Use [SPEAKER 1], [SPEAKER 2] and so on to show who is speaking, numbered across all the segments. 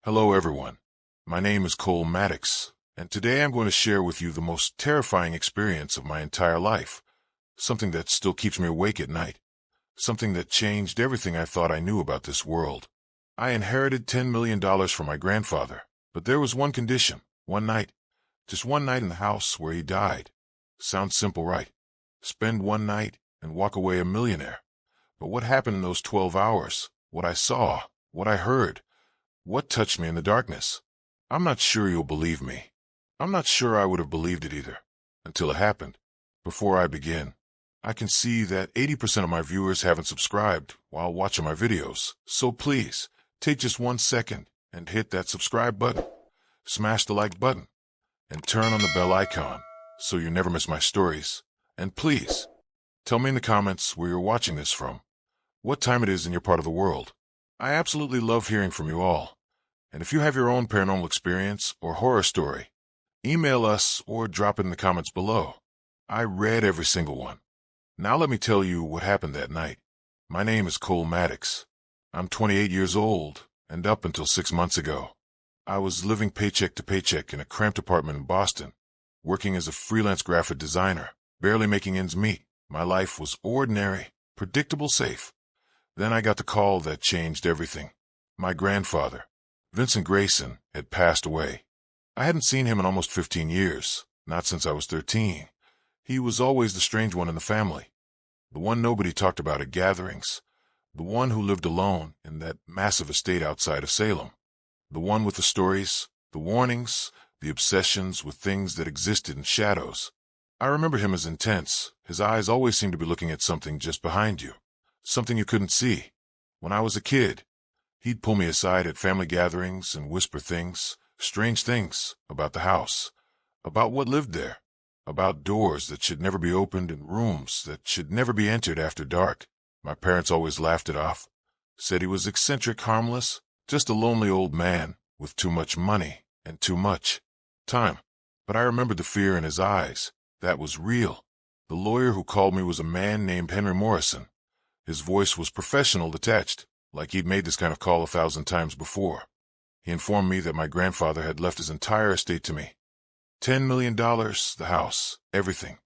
[SPEAKER 1] Hello everyone, my name is Cole Maddox, and today I'm going to share with you the most terrifying experience of my entire life, something that still keeps me awake at night, something that changed everything I thought I knew about this world. I inherited $10 million from my grandfather, but there was one condition, one night, just one night in the house where he died. Sounds simple, right? Spend one night and walk away a millionaire. But what happened in those 12 hours, what I saw, what I heard, what touched me in the darkness? I'm not sure you'll believe me. I'm not sure I would have believed it either, until it happened. Before I begin, I can see that 80% of my viewers haven't subscribed while watching my videos, so please, take just 1 second and hit that subscribe button, smash the like button, and turn on the bell icon so you never miss my stories. And please, tell me in the comments where you're watching this from, what time it is in your part of the world. I absolutely love hearing from you all. And if you have your own paranormal experience or horror story, email us or drop it in the comments below. I read every single one. Now let me tell you what happened that night. My name is Cole Maddox. I'm 28 years old, and up until 6 months ago, I was living paycheck to paycheck in a cramped apartment in Boston, working as a freelance graphic designer, barely making ends meet. My life was ordinary, predictable, safe. Then I got the call that changed everything. My grandfather, Vincent Grayson, had passed away. I hadn't seen him in almost 15 years, not since I was 13. He was always the strange one in the family, the one nobody talked about at gatherings, the one who lived alone in that massive estate outside of Salem, the one with the stories, the warnings, the obsessions with things that existed in shadows. I remember him as intense. His eyes always seemed to be looking at something just behind you, something you couldn't see. When I was a kid, he'd pull me aside at family gatherings and whisper things, strange things, about the house, about what lived there, about doors that should never be opened and rooms that should never be entered after dark. My parents always laughed it off, said he was eccentric, harmless, just a lonely old man with too much money and too much time. But I remembered the fear in his eyes. That was real. The lawyer who called me was a man named Henry Morrison. His voice was professional, detached, like he'd made this kind of call 1,000 times before. He informed me that my grandfather had left his entire estate to me. $10 million, the house, everything.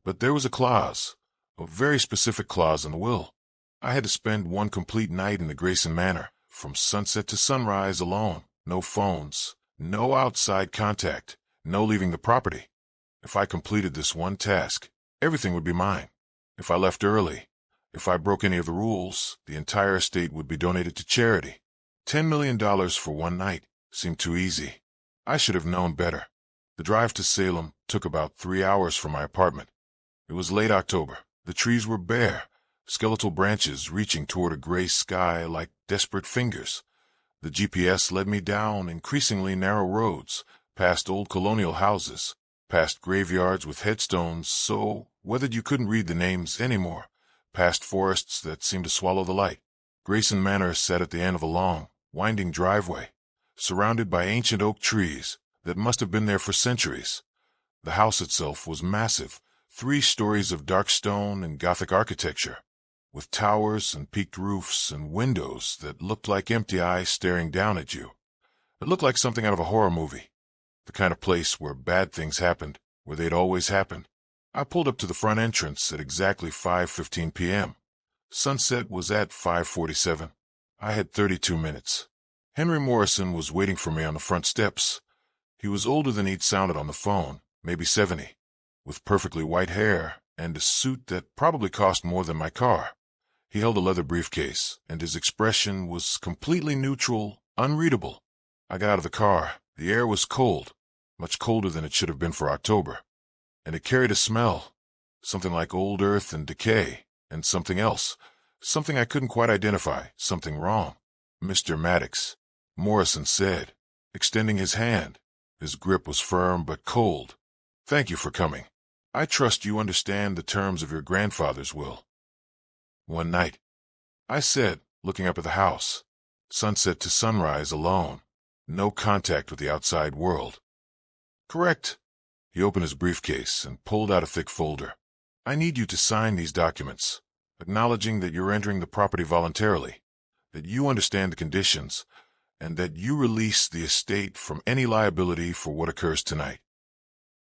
[SPEAKER 1] But there was a clause, a very specific clause in the will. I had to spend one complete night in the Grayson Manor, from sunset to sunrise alone. No phones, no outside contact, no leaving the property. If I completed this one task, everything would be mine. If I left early, if I broke any of the rules, the entire estate would be donated to charity. $10 million for one night seemed too easy. I should have known better. The drive to Salem took about 3 hours from my apartment. It was late October. The trees were bare, skeletal branches reaching toward a gray sky like desperate fingers. The GPS led me down increasingly narrow roads, past old colonial houses, past graveyards with headstones so weathered you couldn't read the names anymore, past forests that seemed to swallow the light. Grayson Manor sat at the end of a long, winding driveway, surrounded by ancient oak trees that must have been there for centuries. The house itself was massive, 3 stories of dark stone and Gothic architecture, with towers and peaked roofs and windows that looked like empty eyes staring down at you. It looked like something out of a horror movie, the kind of place where bad things happened, where they'd always happened. I pulled up to the front entrance at exactly 5:15 p.m. Sunset was at 5:47. I had 32 minutes. Henry Morrison was waiting for me on the front steps. He was older than he'd sounded on the phone, maybe 70, with perfectly white hair and a suit that probably cost more than my car. He held a leather briefcase, and his expression was completely neutral, unreadable. I got out of the car. The air was cold, much colder than it should have been for October, and it carried a smell, something like old earth and decay, and something else, something I couldn't quite identify, something wrong. "Mr. Maddox," Morrison said, extending his hand. His grip was firm but cold. "Thank you for coming. I trust you understand the terms of your grandfather's will." "One night," I said, looking up at the house. Sunset to sunrise alone. No contact with the outside world. "Correct." He opened his briefcase and pulled out a thick folder. "I need you to sign these documents, acknowledging that you're entering the property voluntarily, that you understand the conditions, and that you release the estate from any liability for what occurs tonight.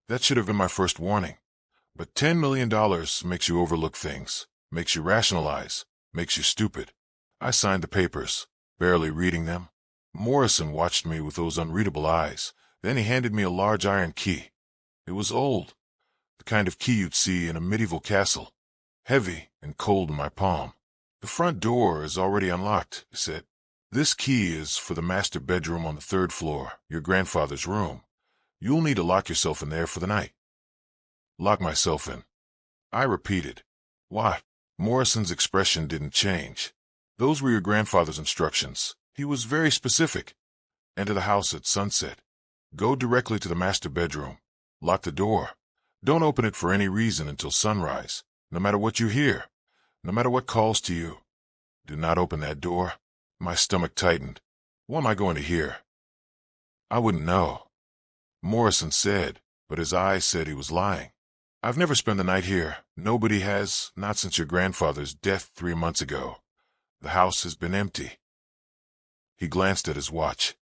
[SPEAKER 1] That should have been my first warning. But $10 million makes you overlook things, makes you rationalize, makes you stupid. I signed the papers, barely reading them. Morrison watched me with those unreadable eyes. Then he handed me a large iron key. It was old, the kind of key you'd see in a medieval castle, heavy and cold in my palm. The front door is already unlocked, he said. This key is for the master bedroom on the 3rd floor, your grandfather's room. You'll need to lock yourself in there for the night. Lock myself in. I repeated. Why? Morrison's expression didn't change. Those were your grandfather's instructions. He was very specific. Enter the house at sunset. Go directly to the master bedroom. Lock the door. Don't open it for any reason until sunrise, no matter what you hear, no matter what calls to you. Do not open that door. My stomach tightened. What am I going to hear? I wouldn't know. Morrison said, but his eyes said he was lying. I've never spent the night here. Nobody has, not since your grandfather's death 3 months ago. The house has been empty. He glanced at his watch.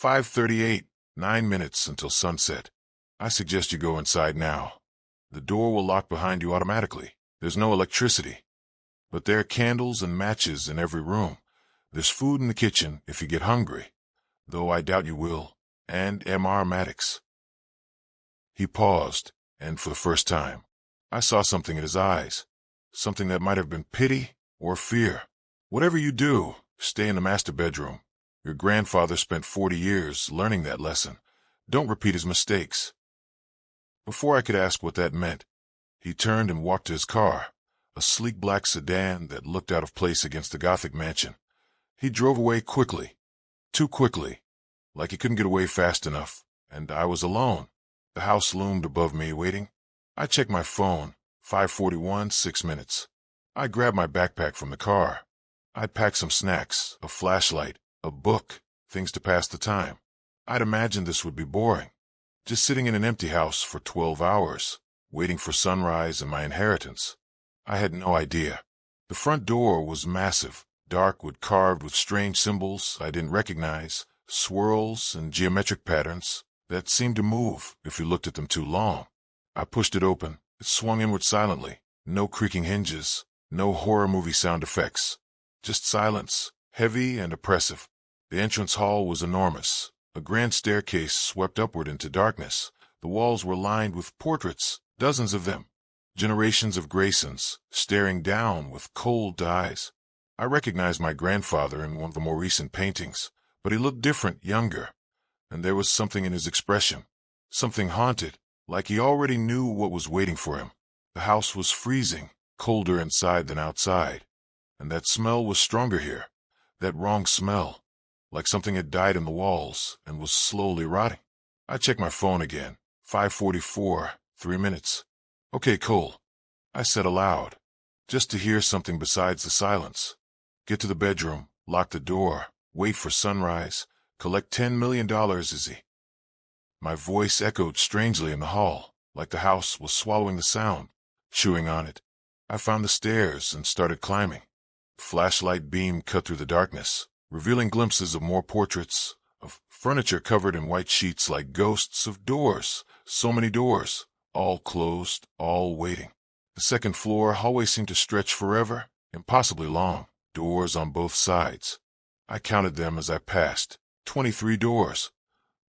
[SPEAKER 1] 5:38, 9 minutes until sunset. I suggest you go inside now. The door will lock behind you automatically. There's no electricity. But there are candles and matches in every room. There's food in the kitchen if you get hungry, though I doubt you will, and M.R. Maddox. He paused, and for the first time, I saw something in his eyes, something that might have been pity or fear. Whatever you do, stay in the master bedroom. Your grandfather spent 40 years learning that lesson. Don't repeat his mistakes. Before I could ask what that meant, he turned and walked to his car, a sleek black sedan that looked out of place against the Gothic mansion. He drove away quickly, too quickly, like he couldn't get away fast enough, and I was alone. The house loomed above me, waiting. I checked my phone. 5:41, 6 minutes. I grabbed my backpack from the car. I'd packed some snacks, a flashlight, a book, things to pass the time. I'd imagined this would be boring, just sitting in an empty house for 12 hours, waiting for sunrise and my inheritance. I had no idea. The front door was massive, dark wood carved with strange symbols I didn't recognize, swirls and geometric patterns that seemed to move if you looked at them too long. I pushed it open. It swung inward silently. No creaking hinges, no horror movie sound effects. Just silence, heavy and oppressive. The entrance hall was enormous. A grand staircase swept upward into darkness. The walls were lined with portraits, dozens of them. Generations of Graysons, staring down with cold eyes. I recognized my grandfather in one of the more recent paintings, but he looked different, younger. And there was something in his expression, something haunted, like he already knew what was waiting for him. The house was freezing, colder inside than outside. And that smell was stronger here, that wrong smell, like something had died in the walls and was slowly rotting. I checked my phone again. 5:44, 3 minutes. Okay, Cole, I said aloud, just to hear something besides the silence. Get to the bedroom, lock the door, wait for sunrise, collect $10 million, Izzy. My voice echoed strangely in the hall, like the house was swallowing the sound, chewing on it. I found the stairs and started climbing. The flashlight beam cut through the darkness, revealing glimpses of more portraits, of furniture covered in white sheets like ghosts of doors, so many doors, all closed, all waiting. The 2nd floor hallway seemed to stretch forever, impossibly long, doors on both sides. I counted them as I passed. 23 doors.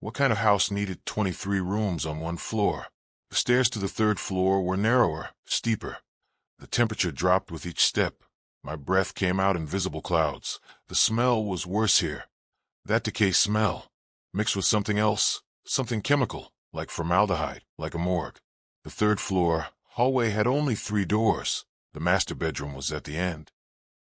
[SPEAKER 1] What kind of house needed 23 rooms on one floor? The stairs to the 3rd floor were narrower, steeper. The temperature dropped with each step. My breath came out in visible clouds. The smell was worse here. That decay smell, mixed with something else, something chemical, like formaldehyde, like a morgue. The 3rd floor hallway had only 3 doors. The master bedroom was at the end.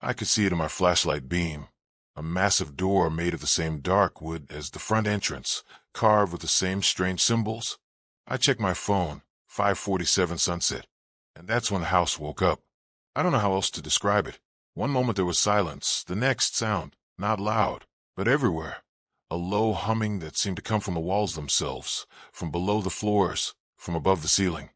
[SPEAKER 1] I could see it in my flashlight beam. A massive door made of the same dark wood as the front entrance, carved with the same strange symbols. I checked my phone. 5:47 sunset. And that's when the house woke up. I don't know how else to describe it. One moment there was silence, the next sound, not loud, but everywhere. A low humming that seemed to come from the walls themselves, from below the floors, from above the ceiling.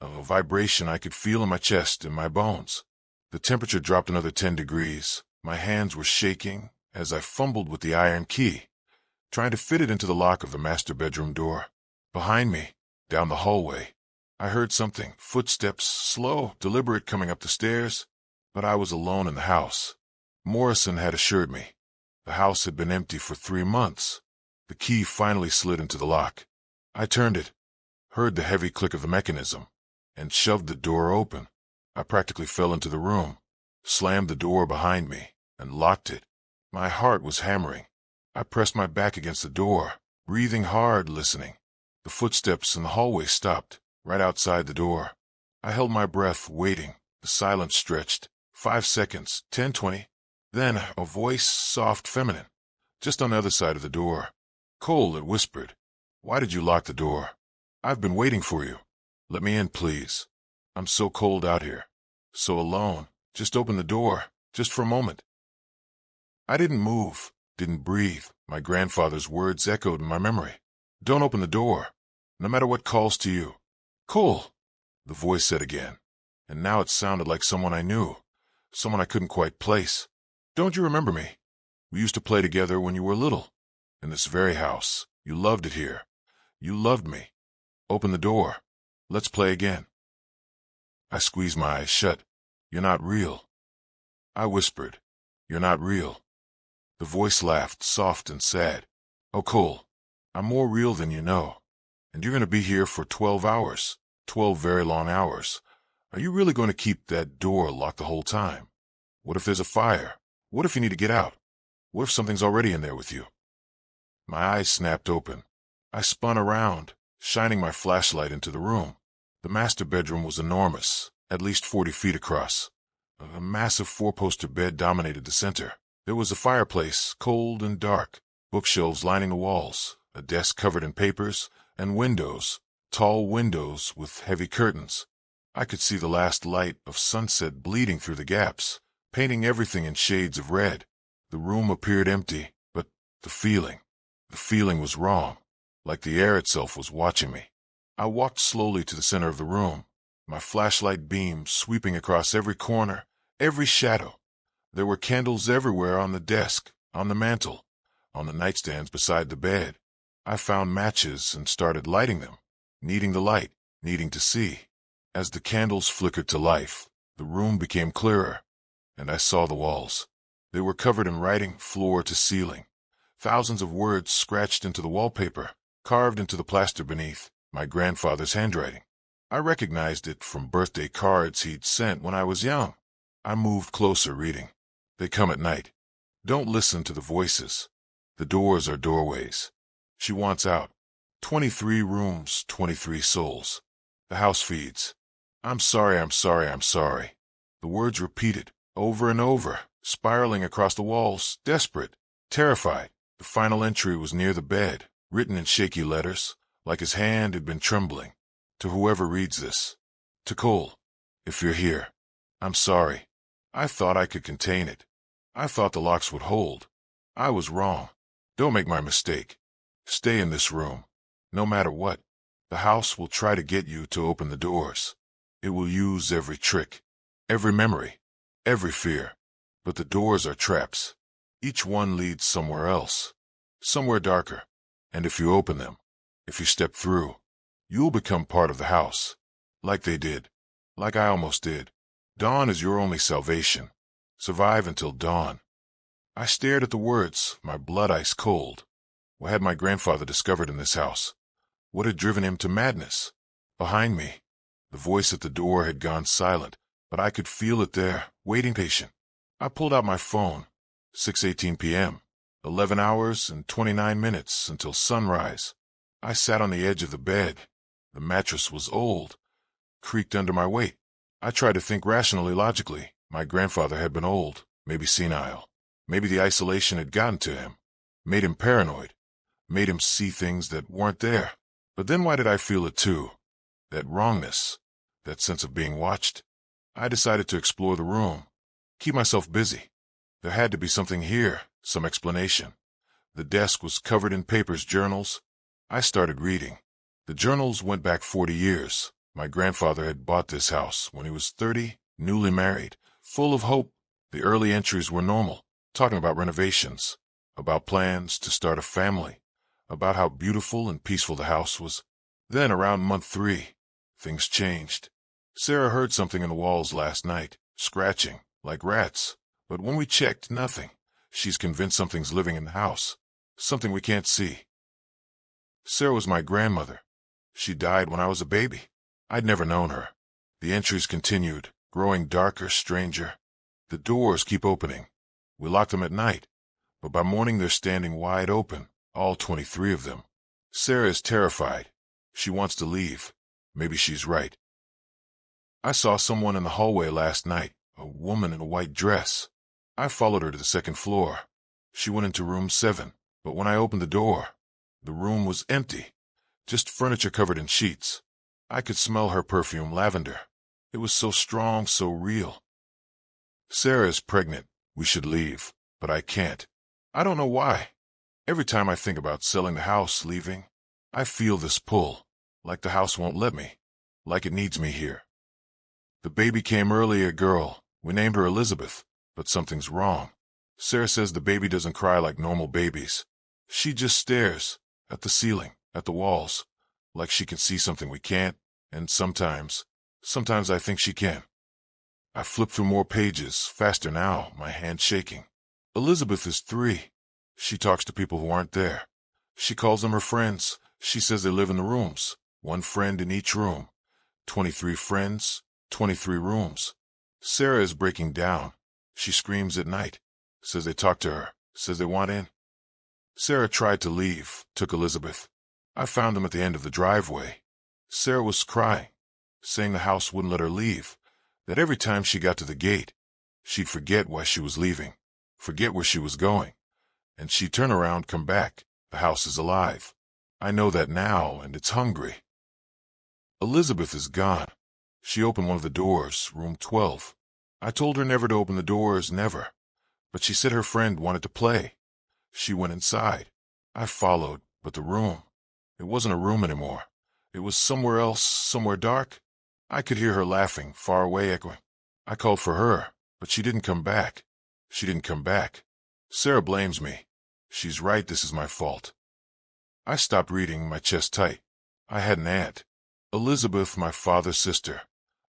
[SPEAKER 1] A vibration I could feel in my chest, in my bones. The temperature dropped another 10 degrees. My hands were shaking as I fumbled with the iron key. trying to fit it into the lock of the master bedroom door. Behind me, down the hallway, I heard something, footsteps, slow, deliberate, coming up the stairs, but I was alone in the house. Morrison had assured me. The house had been empty for 3 months. The key finally slid into the lock. I turned it, heard the heavy click of the mechanism, and shoved the door open. I practically fell into the room, slammed the door behind me, and locked it. My heart was hammering. I pressed my back against the door, breathing hard, listening. The footsteps in the hallway stopped, right outside the door. I held my breath, waiting. The silence stretched. 5 seconds, 10, 20. Then a voice, soft, feminine, just on the other side of the door. "Cole," it whispered. "Why did you lock the door? I've been waiting for you. Let me in, please. I'm so cold out here. So alone. Just open the door, just for a moment." I didn't move, didn't breathe. My grandfather's words echoed in my memory. "Don't open the door, no matter what calls to you." "Cole," the voice said again, and now it sounded like someone I knew, someone I couldn't quite place. "Don't you remember me? We used to play together when you were little. In this very house. You loved it here. You loved me. Open the door. Let's play again." I squeezed my eyes shut. "You're not real." I whispered. "You're not real." The voice laughed, soft and sad. "Oh, Cole, I'm more real than you know. And you're going to be here for 12 hours. 12 very long hours. Are you really going to keep that door locked the whole time? What if there's a fire? What if you need to get out? What if something's already in there with you?" My eyes snapped open. I spun around, shining my flashlight into the room. The master bedroom was enormous, at least 40 feet across. A massive 4-poster bed dominated the center. There was a fireplace, cold and dark, bookshelves lining the walls, a desk covered in papers, and windows, tall windows with heavy curtains. I could see the last light of sunset bleeding through the gaps, painting everything in shades of red. The room appeared empty, but the feeling was wrong, like the air itself was watching me. I walked slowly to the center of the room, my flashlight beam sweeping across every corner, every shadow. There were candles everywhere, on the desk, on the mantel, on the nightstands beside the bed. I found matches and started lighting them, needing the light, needing to see. As the candles flickered to life, the room became clearer, and I saw the walls. They were covered in writing, floor to ceiling. Thousands of words scratched into the wallpaper, carved into the plaster beneath, my grandfather's handwriting. I recognized it from birthday cards he'd sent when I was young. I moved closer, reading. "They come at night. Don't listen to the voices. The doors are doorways. She wants out. 23 rooms, 23 souls. The house feeds. I'm sorry, I'm sorry, I'm sorry." The words repeated, over and over, spiraling across the walls, desperate, terrified. The final entry was near the bed, written in shaky letters, like his hand had been trembling. "To whoever reads this. To Cole. If you're here. I'm sorry. I thought I could contain it. I thought the locks would hold. I was wrong. Don't make my mistake. Stay in this room. No matter what. The house will try to get you to open the doors. It will use every trick, every memory, every fear. But the doors are traps. Each one leads somewhere else, somewhere darker. And if you open them, if you step through, you'll become part of the house. Like they did. Like I almost did. Dawn is your only salvation. Survive until dawn." I stared at the words, my blood ice cold. What had my grandfather discovered in this house? What had driven him to madness? Behind me, the voice at the door had gone silent, but I could feel it there, waiting patient. I pulled out my phone. 6:18 p.m. 11 hours and 29 minutes until sunrise. I sat on the edge of the bed. The mattress was old, creaked under my weight. I tried to think rationally, logically. My grandfather had been old, maybe senile. Maybe the isolation had gotten to him, made him paranoid, made him see things that weren't there. But then why did I feel it too? That wrongness, that sense of being watched. I decided to explore the room, keep myself busy. There had to be something here, some explanation. The desk was covered in papers, journals. I started reading. The journals went back 40 years. My grandfather had bought this house when he was 30, newly married, full of hope. The early entries were normal, talking about renovations. about plans to start a family, about how beautiful and peaceful the house was. Then, around month 3, things changed. Sarah heard something in the walls last night, scratching, like rats. But when we checked, nothing. She's convinced something's living in the house, something we can't see. Sarah was my grandmother. She died when I was a baby. I'd never known her. The entries continued, growing darker, stranger. The doors keep opening. We lock them at night, but by morning they're standing wide open, all 23 of them. Sarah is terrified. She wants to leave. Maybe she's right. I saw someone in the hallway last night, a woman in a white dress. I followed her to the second floor. She went into room 7, but when I opened the door, the room was empty, just furniture covered in sheets. I could smell her perfume, lavender. It was so strong, so real. Sarah is pregnant. We should leave, but I can't. I don't know why. Every time I think about selling the house, leaving, I feel this pull, like the house won't let me, like it needs me here. The baby came early, a girl. We named her Elizabeth, but something's wrong. Sarah says the baby doesn't cry like normal babies. She just stares at the ceiling, at the walls, like she can see something we can't, and sometimes I think she can. I flip through more pages, faster now, my hand shaking. Elizabeth is 3. She talks to people who aren't there. She calls them her friends. She says they live in the rooms, 1 friend in each room. 23 friends, 23 rooms. Sarah is breaking down. She screams at night, says they talk to her, says they want in. Sarah tried to leave, took Elizabeth. I found them at the end of the driveway. Sarah was crying, saying the house wouldn't let her leave, that every time she got to the gate, she'd forget why she was leaving, forget where she was going, and she'd turn around, come back. The house is alive. I know that now, and it's hungry. Elizabeth is gone. She opened one of the doors, room 12. I told her never to open the doors, never. But she said her friend wanted to play. She went inside. I followed, but the room, it wasn't a room anymore. It was somewhere else, somewhere dark. I could hear her laughing, far away, echoing. I called for her, but she didn't come back. She didn't come back. Sarah blames me. She's right, this is my fault. I stopped reading, my chest tight. I had an aunt, Elizabeth, my father's sister,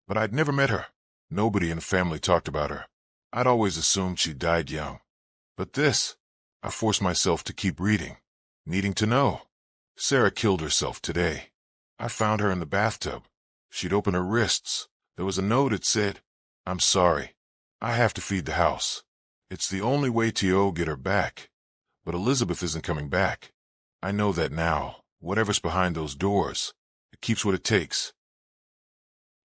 [SPEAKER 1] but I'd never met her. Nobody in the family talked about her. I'd always assumed she died young. But this, I forced myself to keep reading, needing to know. Sarah killed herself today. I found her in the bathtub. She'd open her wrists. There was a note. It said, "I'm sorry. I have to feed the house. It's the only way to get her back. But Elizabeth isn't coming back. I know that now. Whatever's behind those doors, it keeps what it takes.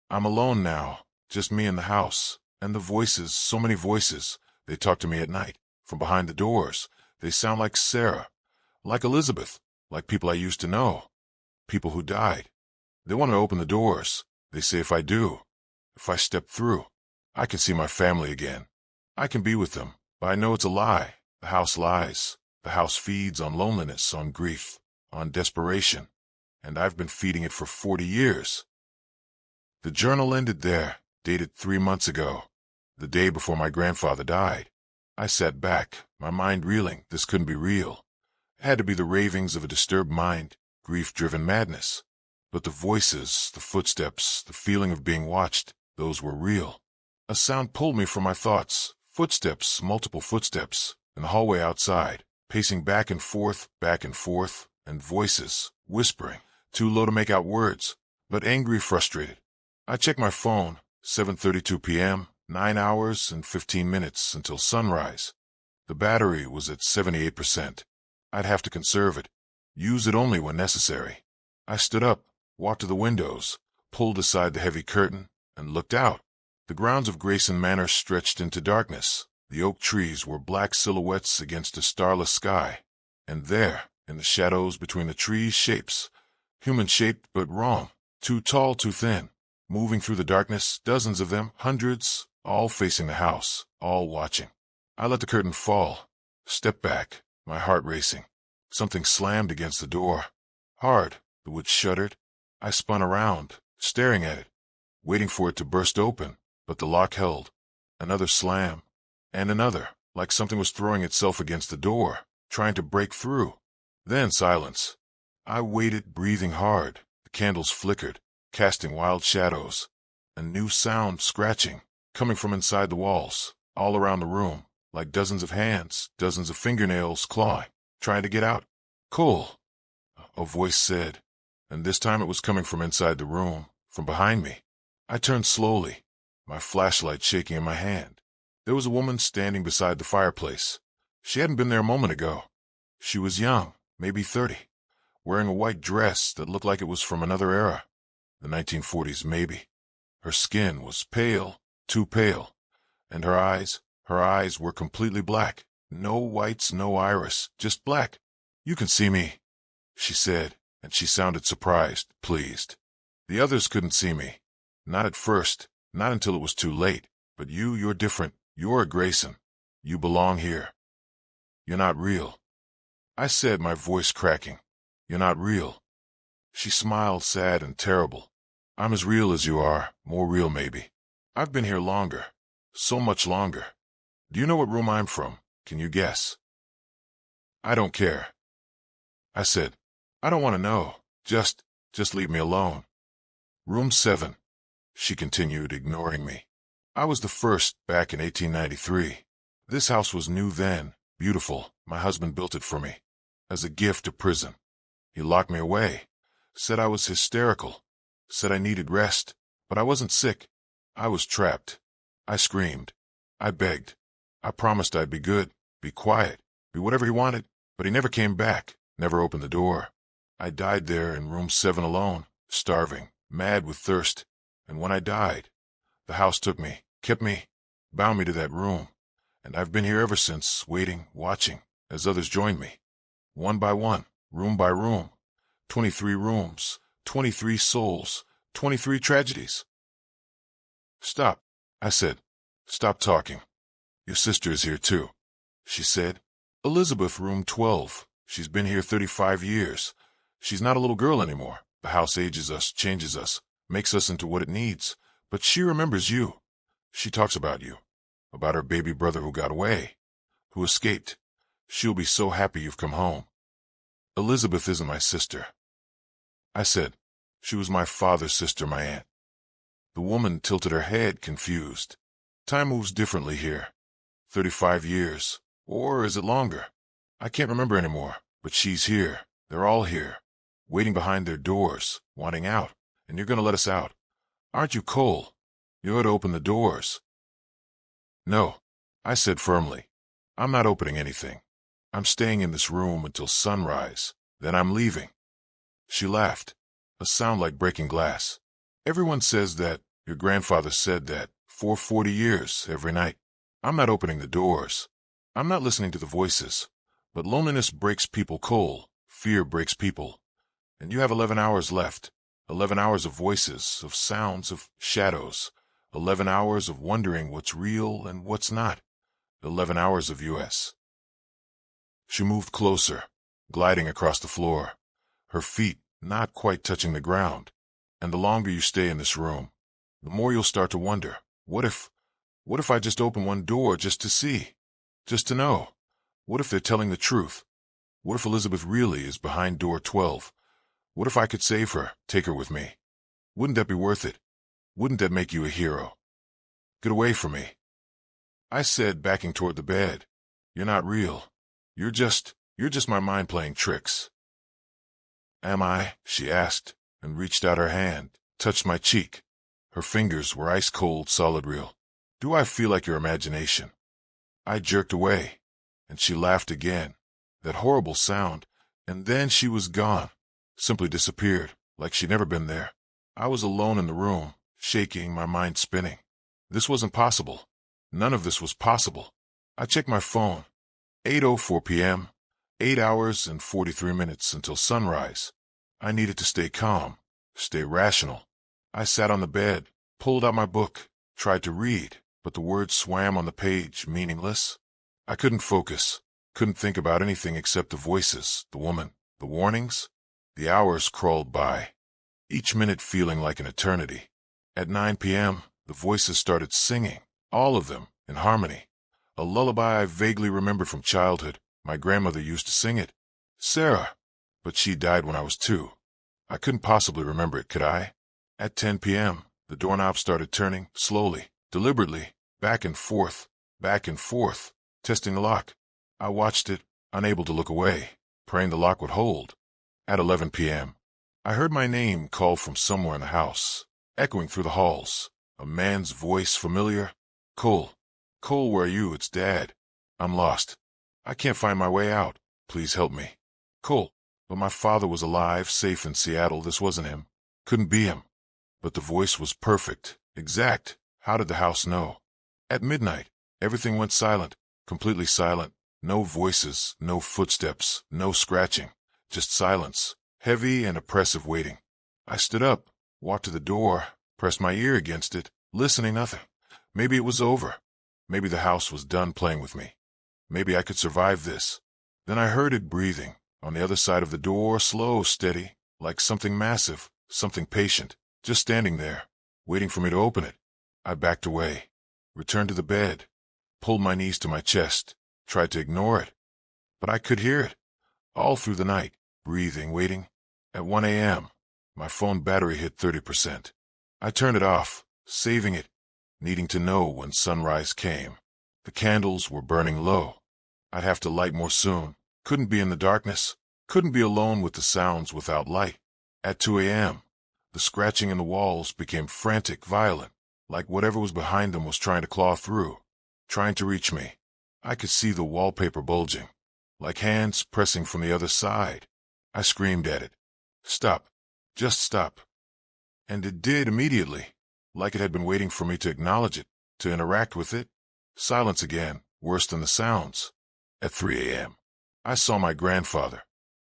[SPEAKER 1] I'm alone now, just me in the house, and the voices, so many voices. They talk to me at night, from behind the doors. They sound like Sarah, like Elizabeth, like people I used to know, people who died. They want to open the doors. They say if I do, if I step through, I can see my family again. I can be with them, but I know it's a lie. The house lies. The house feeds on loneliness, on grief, on desperation, and I've been feeding it for 40 years. The journal ended there, dated 3 months ago, the day before my grandfather died. I sat back, my mind reeling. This couldn't be real. It had to be the ravings of a disturbed mind, grief-driven madness. But the voices, the footsteps, the feeling of being watched, those were real. A sound pulled me from my thoughts. Footsteps, multiple footsteps, in the hallway outside, pacing back and forth, and voices, whispering, too low to make out words, but angry, frustrated. I checked my phone, 7:32 p.m., 9 hours and 15 minutes until sunrise. The battery was at 78%. I'd have to conserve it, use it only when necessary. I stood up, walked to the windows, pulled aside the heavy curtain, and looked out. The grounds of Grayson Manor stretched into darkness. The oak trees were black silhouettes against a starless sky. And there, in the shadows between the trees, shapes, human-shaped but wrong, too tall, too thin, moving through the darkness, dozens of them, hundreds, all facing the house, all watching. I let the curtain fall, stepped back, my heart racing. Something slammed against the door. Hard, the wood shuddered. I spun around, staring at it, waiting for it to burst open, but the lock held. Another slam, and another, like something was throwing itself against the door. trying to break through. Then silence. I waited, breathing hard. The candles flickered, casting wild shadows. A new sound, scratching, coming from inside the walls, all around the room, like dozens of hands, dozens of fingernails clawing, trying to get out. "Cole," a voice said, and this time it was coming from inside the room, from behind me. I turned slowly, my flashlight shaking in my hand. There was a woman standing beside the fireplace. She hadn't been there a moment ago. She was young, maybe 30, wearing a white dress that looked like it was from another era, the 1940s maybe. Her skin was pale, too pale, and her eyes were completely black. No whites, no iris, just black. "You can see me," she said, and she sounded surprised, pleased. "The others couldn't see me. Not at first, not until it was too late. But you're different. You're a Grayson. You belong here. You're not real," I said, my voice cracking. "You're not real." She smiled, sad and terrible. "I'm as real as you are, more real maybe. I've been here longer, so much longer. Do you know what room I'm from? Can you guess?" "I don't care," I said. "I don't want to know. Just leave me alone." "Room 7, she continued, ignoring me. "I was the first back in 1893. This house was new then, beautiful. My husband built it for me, as a gift to prison. He locked me away, said I was hysterical, said I needed rest, but I wasn't sick. I was trapped. I screamed. I begged. I promised I'd be good, be quiet, be whatever he wanted, but he never came back, never opened the door. I died there in room 7 alone, starving, mad with thirst, and when I died, the house took me, kept me, bound me to that room, and I've been here ever since, waiting, watching, as others joined me. One by one, room by room. 23 rooms, 23 souls, 23 tragedies." "Stop," I said. "Stop talking. Your sister is here too," she said. "Elizabeth, room 12. She's been here 35 years. She's not a little girl anymore. The house ages us, changes us, makes us into what it needs. But she remembers you. She talks about you, about her baby brother who got away, who escaped. She'll be so happy you've come home." "Elizabeth isn't my sister," I said. "She was my father's sister, my aunt." The woman tilted her head, confused. "Time moves differently here. 35 years. Or is it longer? I can't remember anymore, but she's here. They're all here, waiting behind their doors, wanting out, and you're going to let us out. Aren't you, Cole? You ought to open the doors." "No," I said firmly. "I'm not opening anything. I'm staying in this room until sunrise. Then I'm leaving." She laughed, a sound like breaking glass. "Everyone says that. Your grandfather said that for 40 years, every night. I'm not opening the doors. I'm not listening to the voices. But loneliness breaks people, Cole. Fear breaks people. And you have 11 hours left. 11 hours of voices, of sounds, of shadows. 11 hours of wondering what's real and what's not. 11 hours of US." She moved closer, gliding across the floor, her feet not quite touching the ground. "And the longer you stay in this room, the more you'll start to wonder, what if I just open one door just to see, just to know? What if they're telling the truth? What if Elizabeth really is behind door 12? What if I could save her, take her with me? Wouldn't that be worth it? Wouldn't that make you a hero? Get away from me," I said, backing toward the bed. "You're not real. You're just my mind playing tricks." "Am I?" she asked, and reached out her hand, touched my cheek. Her fingers were ice-cold, solid real. "Do I feel like your imagination?" I jerked away, and she laughed again, that horrible sound, and then she was gone, simply disappeared, like she'd never been there. I was alone in the room, shaking, my mind spinning. This wasn't possible. None of this was possible. I checked my phone. 8:04 p.m., 8 hours and 43 minutes until sunrise. I needed to stay calm, stay rational. I sat on the bed, pulled out my book, tried to read, but the words swam on the page, meaningless. I couldn't focus, couldn't think about anything except the voices, the woman, the warnings. The hours crawled by, each minute feeling like an eternity. At 9 p.m., the voices started singing, all of them, in harmony. A lullaby I vaguely remembered from childhood, My grandmother used to sing it. Sarah. But she died when I was 2. I couldn't possibly remember it, could I? At 10 p.m., the doorknob started turning, slowly, deliberately, back and forth, testing the lock. I watched it, unable to look away, praying the lock would hold. At 11 p.m., I heard my name called from somewhere in the house, echoing through the halls. A man's voice, familiar. Cole. Cole, where are you? It's Dad. I'm lost. I can't find my way out. Please help me. Cole. But my father was alive, safe in Seattle. This wasn't him. Couldn't be him. But the voice was perfect, exact. How did the house know? At midnight, everything went silent, completely silent. No voices, no footsteps, no scratching. Just silence, heavy and oppressive waiting. I stood up, walked to the door, pressed my ear against it, listening, nothing. Maybe it was over. Maybe the house was done playing with me. Maybe I could survive this. Then I heard it breathing, on the other side of the door, slow, steady, like something massive, something patient, just standing there, waiting for me to open it. I backed away, returned to the bed, pulled my knees to my chest, tried to ignore it. But I could hear it, all through the night, breathing, waiting. At 1 a.m., my phone battery hit 30%. I turned it off, saving it, needing to know when sunrise came. The candles were burning low. I'd have to light more soon. Couldn't be in the darkness. Couldn't be alone with the sounds without light. At 2 a.m., the scratching in the walls became frantic, violent, like whatever was behind them was trying to claw through, trying to reach me. I could see the wallpaper bulging, like hands pressing from the other side. I screamed at it. Stop. Just stop. And it did immediately, like it had been waiting for me to acknowledge it, to interact with it. Silence again, worse than the sounds. At 3 a.m., I saw my grandfather,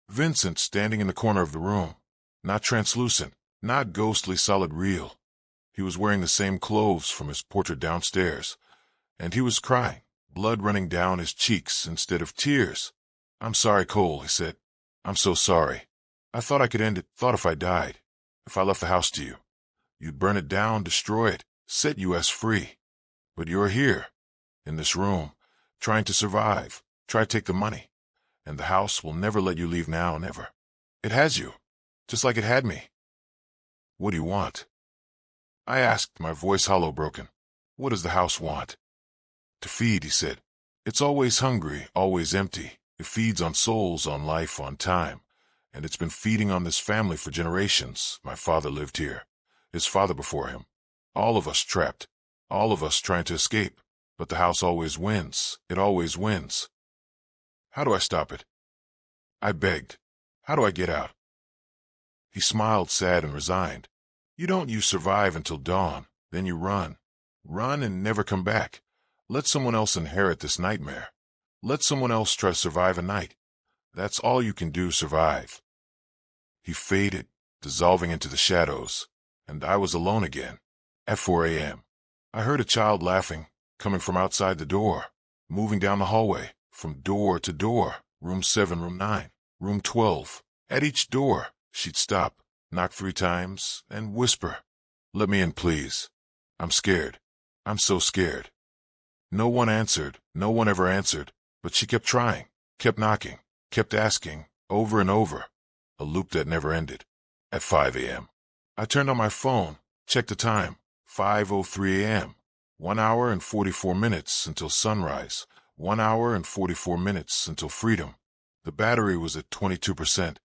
[SPEAKER 1] Vincent, standing in the corner of the room. Not translucent, not ghostly, solid, real. He was wearing the same clothes from his portrait downstairs, and he was crying, blood running down his cheeks instead of tears. I'm sorry, Cole, he said. I'm so sorry. I thought I could end it, thought if I died, if I left the house to you, you'd burn it down, destroy it, set us free. But you're here, in this room, trying to survive, try to take the money, and the house will never let you leave now, never. It has you, just like it had me. What do you want? I asked, my voice hollow, broken. What does the house want? To feed, he said. It's always hungry, always empty. It feeds on souls, on life, on time. And it's been feeding on this family for generations. My father lived here. His father before him. All of us trapped. All of us trying to escape. But the house always wins. It always wins. How do I stop it? I begged. How do I get out? He smiled, sad and resigned. You survive until dawn. Then you run. Run and never come back. Let someone else inherit this nightmare. Let someone else try to survive a night. That's all you can do, survive. He faded, dissolving into the shadows, and I was alone again. At 4 a.m., I heard a child laughing, coming from outside the door, moving down the hallway, from door to door, room 7, room 9, room 12. At each door, she'd stop, knock 3 times, and whisper, "Let me in, please. I'm scared. I'm so scared." No one answered, no one ever answered, but she kept trying, kept knocking, kept asking, over and over, a loop that never ended. At 5 a.m., I turned on my phone, checked the time, 5:03 a.m., 1 hour and 44 minutes until sunrise, 1 hour and 44 minutes until freedom. The battery was at 22%.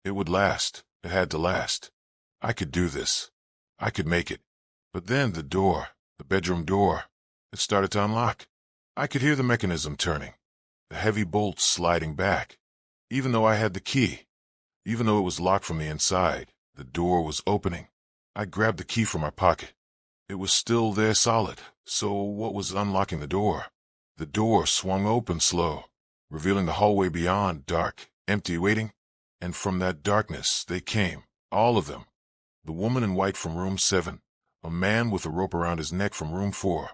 [SPEAKER 1] It would last. It had to last. I could do this. I could make it. But then the door, the bedroom door, it started to unlock. I could hear the mechanism turning, the heavy bolts sliding back. Even though I had the key, even though it was locked from the inside, the door was opening. I grabbed the key from my pocket. It was still there, solid. So what was unlocking the door? The door swung open slow, revealing the hallway beyond, dark, empty, waiting. And from that darkness they came, all of them. The woman in white from room 7, a man with a rope around his neck from room 4,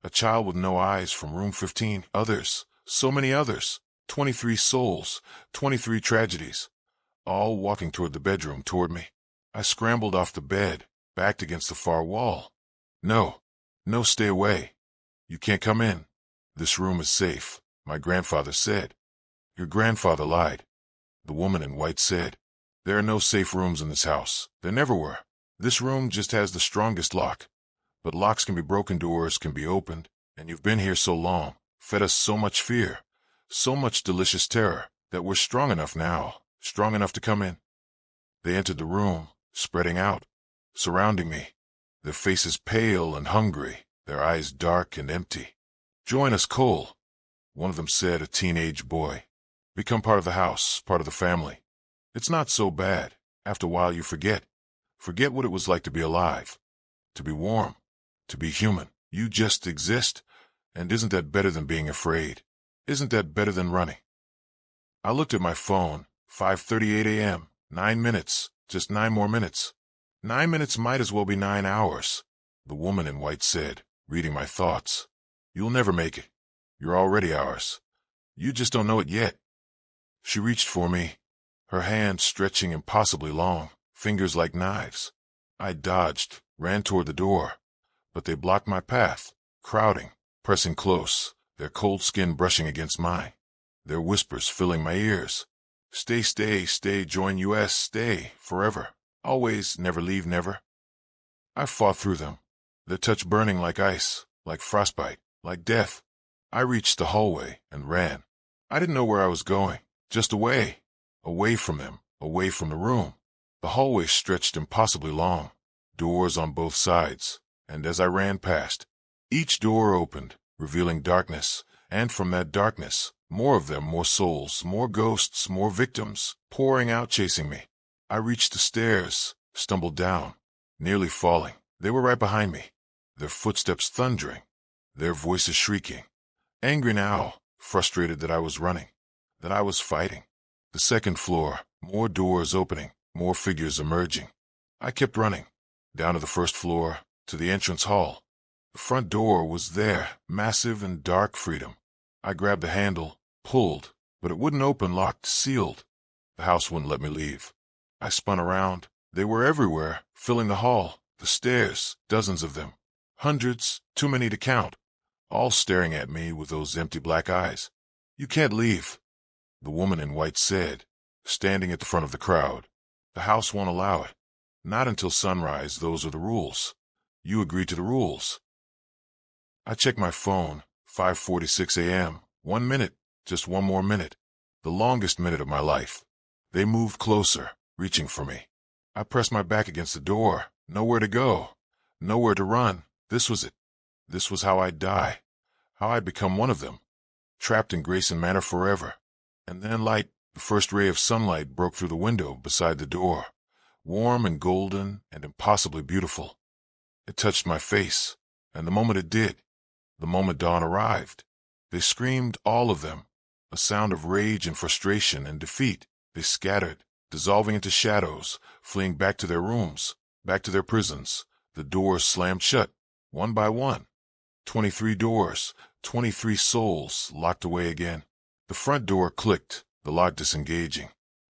[SPEAKER 1] a child with no eyes from room 15, others, so many others, 23 souls, 23 tragedies, all walking toward the bedroom, toward me. I scrambled off the bed, backed against the far wall. No, no, stay away. You can't come in. This room is safe, my grandfather said. Your grandfather lied. The woman in white said, "There are no safe rooms in this house. There never were. This room just has the strongest lock. But locks can be broken, doors can be opened, and you've been here so long, fed us so much fear, so much delicious terror, that we're strong enough now, strong enough to come in." They entered the room, spreading out, surrounding me, their faces pale and hungry, their eyes dark and empty. "Join us, Cole," one of them said, a teenage boy. "Become part of the house, part of the family. It's not so bad. After a while you forget. Forget what it was like to be alive, to be warm, to be human. You just exist. And isn't that better than being afraid? Isn't that better than running?" I looked at my phone. 5:38 a.m. 9 minutes. Just 9 more minutes. 9 minutes might as well be 9 hours. The woman in white said, reading my thoughts. "You'll never make it. You're already ours. You just don't know it yet." She reached for me, her hand stretching impossibly long, fingers like knives. I dodged, ran toward the door, but they blocked my path, crowding, pressing close, their cold skin brushing against mine, their whispers filling my ears. "Stay, stay, stay, join us, stay, forever, always, never leave, never." I fought through them, their touch burning like ice, like frostbite, like death. I reached the hallway and ran. I didn't know where I was going, just away, away from them, away from the room. The hallway stretched impossibly long, doors on both sides, and as I ran past, each door opened, revealing darkness, and from that darkness, more of them, more souls, more ghosts, more victims, pouring out, chasing me. I reached the stairs, stumbled down, nearly falling. They were right behind me, their footsteps thundering, their voices shrieking. Angry now, frustrated that I was running, that I was fighting. The second floor, more doors opening, more figures emerging. I kept running, down to the first floor, to the entrance hall. The front door was there, massive and dark freedom. I grabbed the handle, pulled, but it wouldn't open, locked, sealed. The house wouldn't let me leave. I spun around. They were everywhere, filling the hall, the stairs, dozens of them. Hundreds, too many to count, all staring at me with those empty black eyes. "You can't leave," the woman in white said, standing at the front of the crowd. "The house won't allow it. Not until sunrise, those are the rules. You agreed to the rules." I checked my phone. 5:46 a.m. 1 minute, just one more minute. The longest minute of my life. They moved closer, reaching for me. I pressed my back against the door. Nowhere to go. Nowhere to run. This was it. This was how I'd die. How I'd become one of them. Trapped in Grayson Manor forever. And then light, the first ray of sunlight broke through the window beside the door. Warm and golden and impossibly beautiful. It touched my face. And the moment it did, the moment dawn arrived, they screamed, all of them. A sound of rage and frustration and defeat. They scattered, dissolving into shadows, fleeing back to their rooms, back to their prisons. The doors slammed shut, one by one. 23 doors, 23 souls locked away again. The front door clicked, the lock disengaging.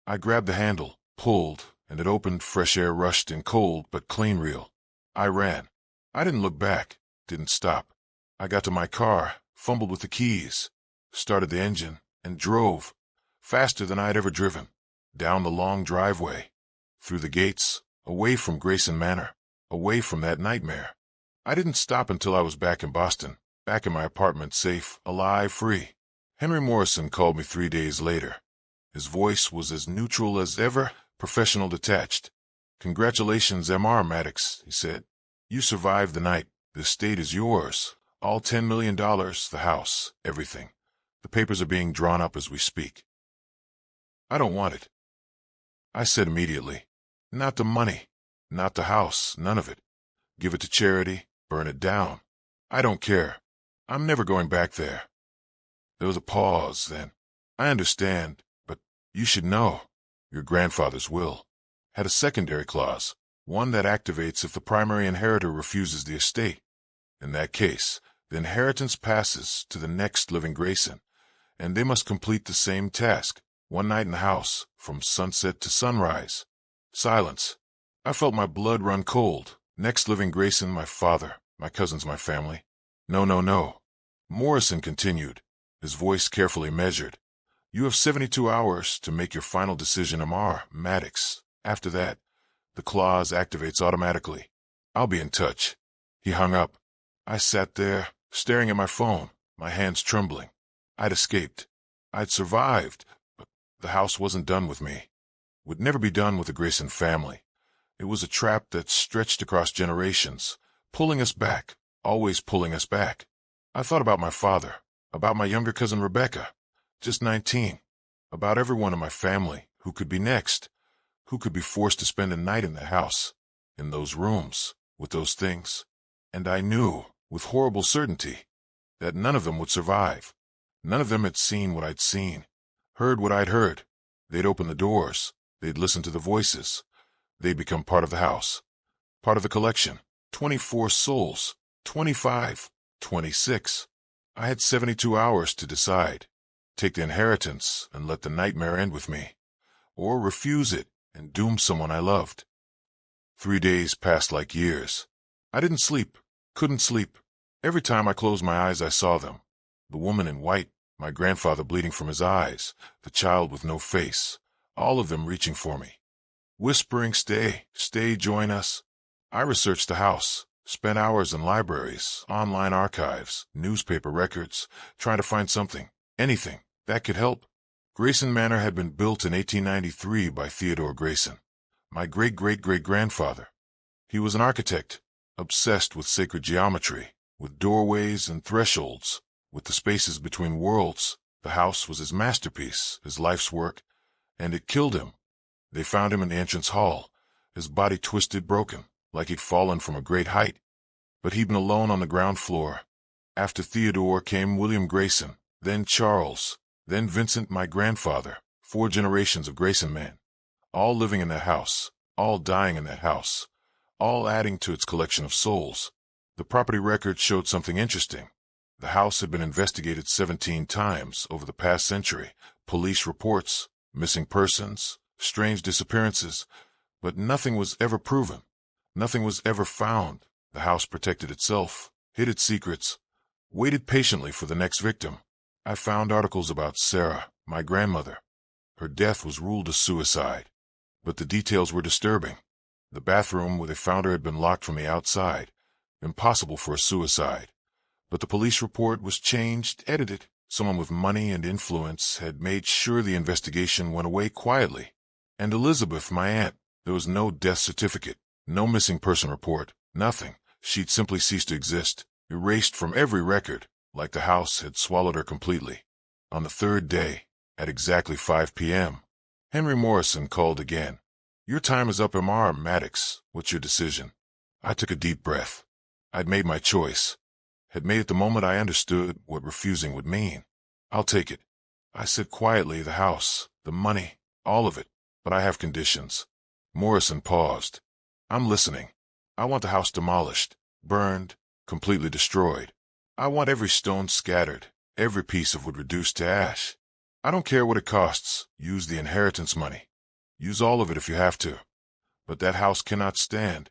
[SPEAKER 1] I grabbed the handle, pulled, and it opened. Fresh air rushed in, cold but clean, real. I ran. I didn't look back, didn't stop. I got to my car, fumbled with the keys, started the engine, and drove, faster than I'd ever driven, down the long driveway, through the gates, away from Grayson Manor, away from that nightmare. I didn't stop until I was back in Boston, back in my apartment, safe, alive, free. Henry Morrison called me 3 days later. His voice was as neutral as ever, professional, detached. "Congratulations, Mr. Maddox," he said. "You survived the night. The estate is yours. All $10 million, the house, everything. The papers are being drawn up as we speak." "I don't want it," I said immediately. "Not the money, not the house, none of it. Give it to charity, burn it down. I don't care. I'm never going back there." There was a pause, then. "I understand, but you should know. Your grandfather's will had a secondary clause, one that activates if the primary inheritor refuses the estate. In that case, the inheritance passes to the next living Grayson, and they must complete the same task, one night in the house, from sunset to sunrise." Silence. I felt my blood run cold. Next living Grayson, my father, my cousins, my family. "No, no, no." Morrison continued, his voice carefully measured. You have 72 hours to make your final decision, Amar Maddox. After that, the clause activates automatically. I'll be in touch." He hung up. I sat there, staring at my phone, my hands trembling. I'd escaped. I'd survived, but the house wasn't done with me. Would never be done with the Grayson family. It was a trap that stretched across generations, pulling us back, always pulling us back. I thought about my father, about my younger cousin Rebecca, just 19, about everyone in my family who could be next, who could be forced to spend a night in the house, in those rooms, with those things. And I knew, with horrible certainty, that none of them would survive. None of them had seen what I'd seen, heard what I'd heard. They'd open the doors, they'd listen to the voices. They'd become part of the house, part of the collection. 24 souls, 25, 26. I had 72 hours to decide. Take the inheritance and let the nightmare end with me, or refuse it and doom someone I loved. 3 days passed like years. I didn't sleep, couldn't sleep. Every time I closed my eyes, I saw them. The woman in white, my grandfather bleeding from his eyes, the child with no face, all of them reaching for me, whispering, "Stay, stay, join us." I researched the house, spent hours in libraries, online archives, newspaper records, trying to find something, anything, that could help. Grayson Manor had been built in 1893 by Theodore Grayson, my great-great-great-grandfather. He was an architect, obsessed with sacred geometry, with doorways and thresholds, with the spaces between worlds. The house was his masterpiece, his life's work, and it killed him. They found him in the entrance hall, his body twisted, broken, like he'd fallen from a great height. But he'd been alone on the ground floor. After Theodore came William Grayson, then Charles, then Vincent, my grandfather, 4 generations of Grayson men, all living in that house, all dying in that house, all adding to its collection of souls. The property record showed something interesting. The house had been investigated 17 times over the past century. Police reports, missing persons, strange disappearances, but nothing was ever proven. Nothing was ever found. The house protected itself, hid its secrets, waited patiently for the next victim. I found articles about Sarah, my grandmother. Her death was ruled a suicide, but the details were disturbing. The bathroom where they found her had been locked from the outside. Impossible for a suicide. But the police report was changed, edited. Someone with money and influence had made sure the investigation went away quietly. And Elizabeth, my aunt, there was no death certificate, no missing person report, nothing. She'd simply ceased to exist, erased from every record, like the house had swallowed her completely. On the 3rd day, at exactly 5 p.m., Henry Morrison called again. "Your time is up, Amar Maddox. What's your decision?" I took a deep breath. I'd made my choice. Had made it the moment I understood what refusing would mean. "I'll take it," I said quietly. "The house, the money, all of it. But I have conditions." Morrison paused. "I'm listening. I want the house demolished, burned, completely destroyed. I want every stone scattered, every piece of wood reduced to ash. I don't care what it costs. Use the inheritance money. Use all of it if you have to. But that house cannot stand.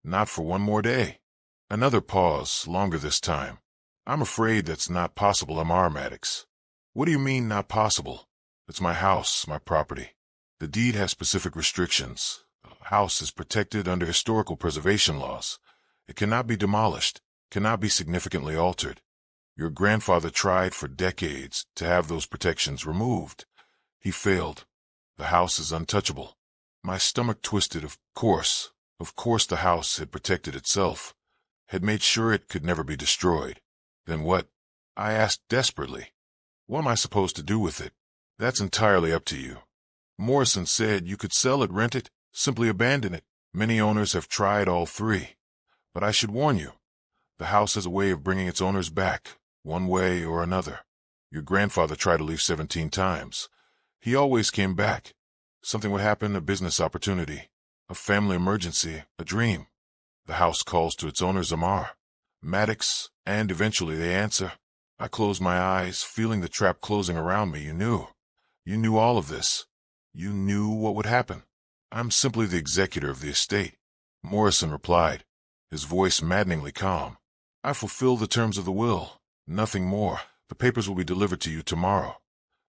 [SPEAKER 1] Not for one more day." Another pause, longer this time. "I'm afraid that's not possible, Amar Maddox." "What do you mean, not possible?" "It's my house, my property. The deed has specific restrictions. The house is protected under historical preservation laws. It cannot be demolished, cannot be significantly altered. Your grandfather tried for decades to have those protections removed. He failed. The house is untouchable." My stomach twisted. Of course the house had protected itself, had made sure it could never be destroyed. "Then what?" I asked desperately. "What am I supposed to do with it?" "That's entirely up to you." Morrison said you could sell it, rent it, simply abandon it. Many owners have tried all 3. But I should warn you, the house has a way of bringing its owners back, one way or another. Your grandfather tried to leave 17 times. He always came back. Something would happen, a business opportunity, a family emergency, a dream. The house calls to its owners, Amar Maddox, and eventually they answer. I closed my eyes, feeling the trap closing around me. You knew all of this. You knew what would happen. "I'm simply the executor of the estate," Morrison replied, his voice maddeningly calm. "I fulfill the terms of the will, nothing more. The papers will be delivered to you tomorrow.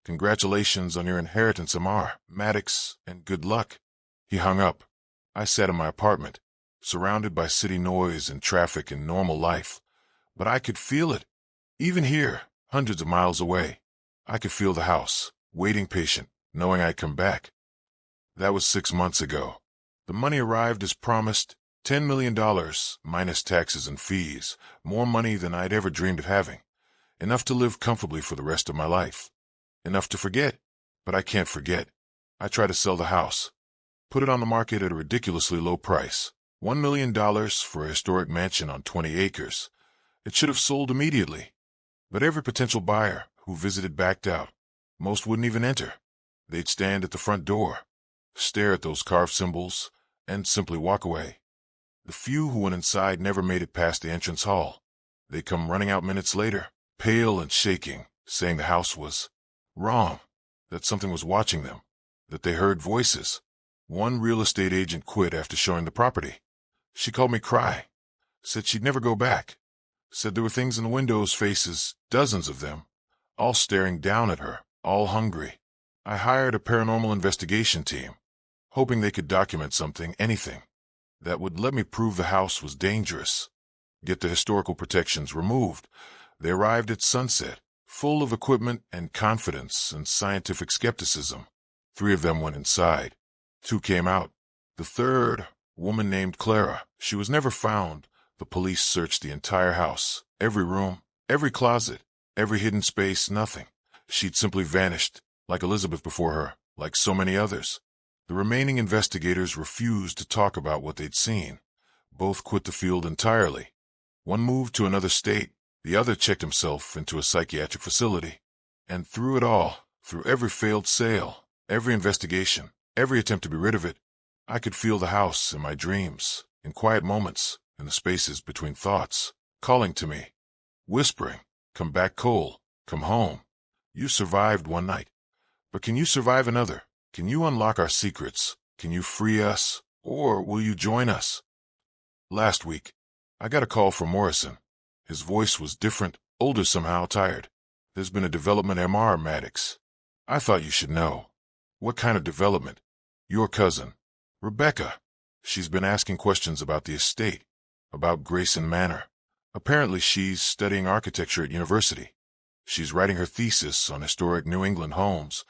[SPEAKER 1] Congratulations on your inheritance, Amar, Maddox, and good luck." He hung up. I sat in my apartment, surrounded by city noise and traffic and normal life. But I could feel it. Even here, hundreds of miles away, I could feel the house, waiting patient, knowing I'd come back. That was 6 months ago. The money arrived as promised, $10 million, minus taxes and fees, more money than I'd ever dreamed of having. Enough to live comfortably for the rest of my life. Enough to forget, but I can't forget. I tried to sell the house. Put it on the market at a ridiculously low price, $1 million for a historic mansion on 20 acres. It should have sold immediately. But every potential buyer who visited backed out. Most wouldn't even enter. They'd stand at the front door, stare at those carved symbols, and simply walk away. The few who went inside never made it past the entrance hall. They'd come running out minutes later, pale and shaking, saying the house was wrong, that something was watching them, that they heard voices. One real estate agent quit after showing the property. She called me cry, said she'd never go back, said there were things in the windows' faces, dozens of them, all staring down at her, all hungry. I hired a paranormal investigation team, hoping they could document something, anything, that would let me prove the house was dangerous, get the historical protections removed. They arrived at sunset, full of equipment and confidence and scientific skepticism. 3 of them went inside. 2 came out. The third, woman named Clara, she was never found. The police searched the entire house, every room, every closet, every hidden space, nothing. She'd simply vanished, like Elizabeth before her, like so many others. The remaining investigators refused to talk about what they'd seen. Both quit the field entirely. One moved to another state. The other checked himself into a psychiatric facility. And through it all, through every failed sale, every investigation, every attempt to be rid of it, I could feel the house in my dreams, in quiet moments, in the spaces between thoughts, calling to me, whispering, "Come back, Cole, come home. You survived one night. But can you survive another? Can you unlock our secrets? Can you free us? Or will you join us?" Last week, I got a call from Morrison. His voice was different, older somehow, tired. "There's been a development, Mr. Maddox. I thought you should know." "What kind of development?" "Your cousin, Rebecca. She's been asking questions about the estate, about Grayson Manor. Apparently she's studying architecture at university. She's writing her thesis on historic New England homes,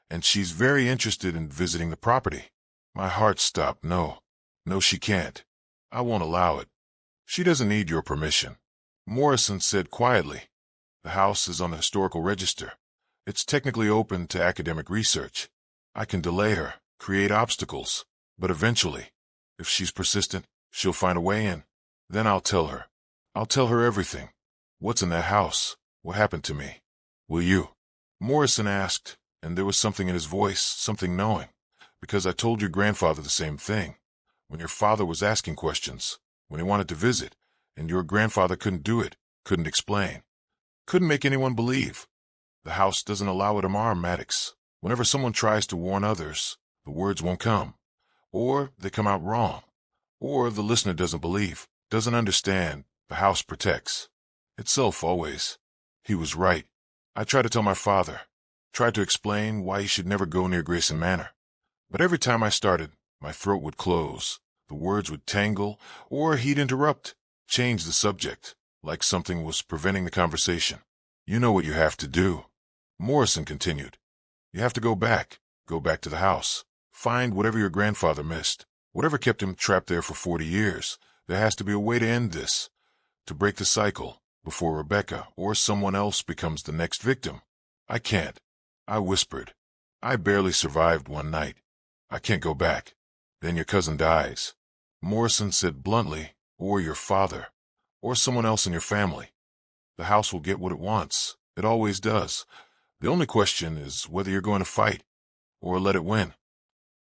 [SPEAKER 1] and she's very interested in visiting the property." My heart stopped. No, she can't. I won't allow it. She doesn't need your permission. Morrison said quietly, "The house is on the historical register. It's technically open to academic research. I can delay her, create obstacles, but eventually, if she's persistent, she'll find a way in. Then I'll tell her. I'll tell her everything. What's in that house? What happened to me? Will you?" Morrison asked, and there was something in his voice, something knowing, because I told your grandfather the same thing. When your father was asking questions, when he wanted to visit, and your grandfather couldn't do it, couldn't explain, couldn't make anyone believe. The house doesn't allow it, Mr. Maddox. Whenever someone tries to warn others, the words won't come. Or they come out wrong. Or the listener doesn't believe, doesn't understand. The house protects itself always. He was right. I tried to tell my father, tried to explain why he should never go near Grayson Manor. But every time I started, my throat would close, the words would tangle, or he'd interrupt, change the subject, like something was preventing the conversation. "You know what you have to do," Morrison continued. "You have to go back to the house, find whatever your grandfather missed, whatever kept him trapped there for 40 years. There has to be a way to end this, to break the cycle, before Rebecca or someone else becomes the next victim. I can't." I whispered. "I barely survived one night. I can't go back. Then your cousin dies." Morrison said bluntly, "Or your father, or someone else in your family. The house will get what it wants. It always does. The only question is whether you're going to fight, or let it win."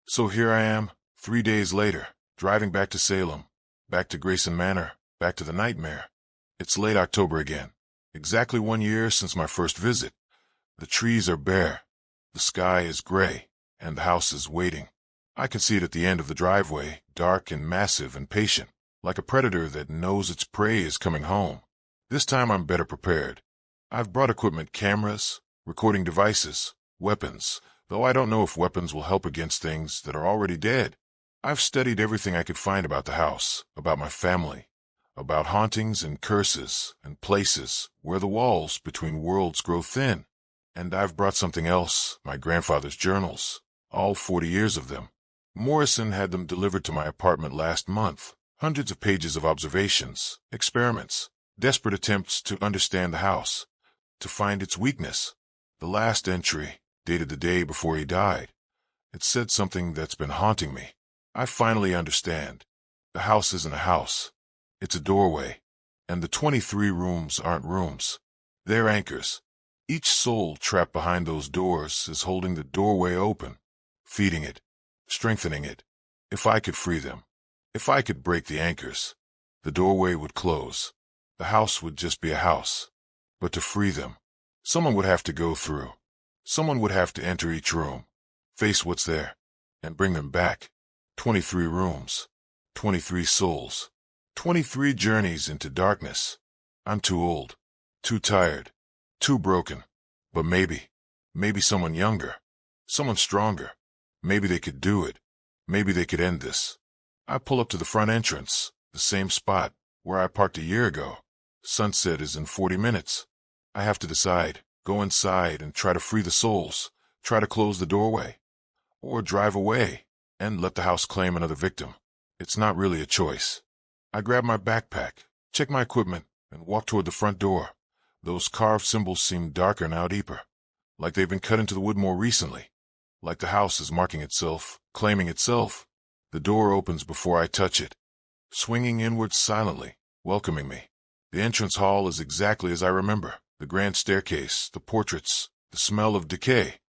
[SPEAKER 1] So here I am, 3 days later, driving back to Salem, back to Grayson Manor, back to the nightmare. It's late October again, exactly 1 year since my first visit. The trees are bare, the sky is gray, and the house is waiting. I can see it at the end of the driveway, dark and massive and patient, like a predator that knows its prey is coming home. This time I'm better prepared. I've brought equipment, cameras, recording devices, Weapons, though I don't know if weapons will help against things that are already dead. I've studied everything I could find about the house, about my family, about hauntings and curses and places where the walls between worlds grow thin. And I've brought something else, my grandfather's journals, all 40 years of them. Morrison had them delivered to my apartment last month. Hundreds of pages of observations, experiments, desperate attempts to understand the house, to find its weakness. The last entry, dated the day before he died, it said something that's been haunting me. I finally understand. The house isn't a house. It's a doorway. And the 23 rooms aren't rooms. They're anchors. Each soul trapped behind those doors is holding the doorway open, feeding it, strengthening it. If I could free them, if I could break the anchors, the doorway would close. The house would just be a house. But to free them, someone would have to go through. Someone would have to enter each room, face what's there, and bring them back. 23 rooms, 23 souls, 23 journeys into darkness. I'm too old, too tired, too broken. But maybe someone younger, someone stronger. Maybe they could do it. Maybe they could end this. I pull up to the front entrance, the same spot where I parked a year ago. Sunset is in 40 minutes. I have to decide, go inside and try to free the souls, try to close the doorway, or drive away and let the house claim another victim. It's not really a choice. I grab my backpack, check my equipment, and walk toward the front door. Those carved symbols seem darker now, deeper, like they've been cut into the wood more recently, like the house is marking itself, claiming itself. The door opens before I touch it, swinging inward silently, welcoming me. The entrance hall is exactly as I remember. The grand staircase, the portraits, the smell of decay.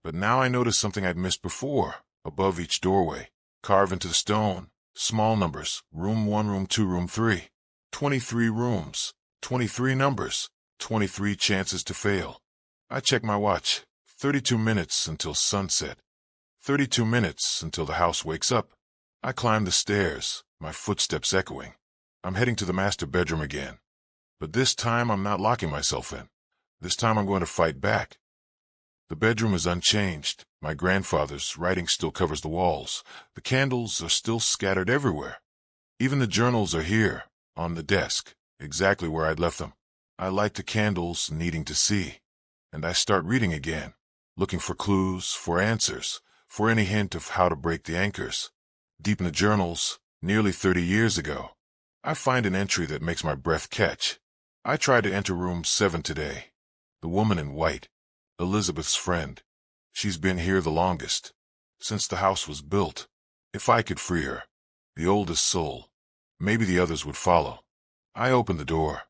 [SPEAKER 1] But now I notice something I'd missed before. Above each doorway, carved into the stone, small numbers, room 1, room 2, room 3. 23 rooms, 23 numbers, 23 chances to fail. I check my watch. 32 minutes until sunset. 32 minutes until the house wakes up. I climb the stairs, my footsteps echoing. I'm heading to the master bedroom again. But this time I'm not locking myself in. This time I'm going to fight back. The bedroom is unchanged. My grandfather's writing still covers the walls. The candles are still scattered everywhere. Even the journals are here, on the desk, exactly where I'd left them. I light the candles, needing to see. And I start reading again, looking for clues, for answers, for any hint of how to break the anchors. Deep in the journals, nearly 30 years ago, I find an entry that makes my breath catch. I tried to enter room 7 today. The woman in white, Elizabeth's friend. She's been here the longest, since the house was built. If I could free her, the oldest soul, maybe the others would follow. I opened the door,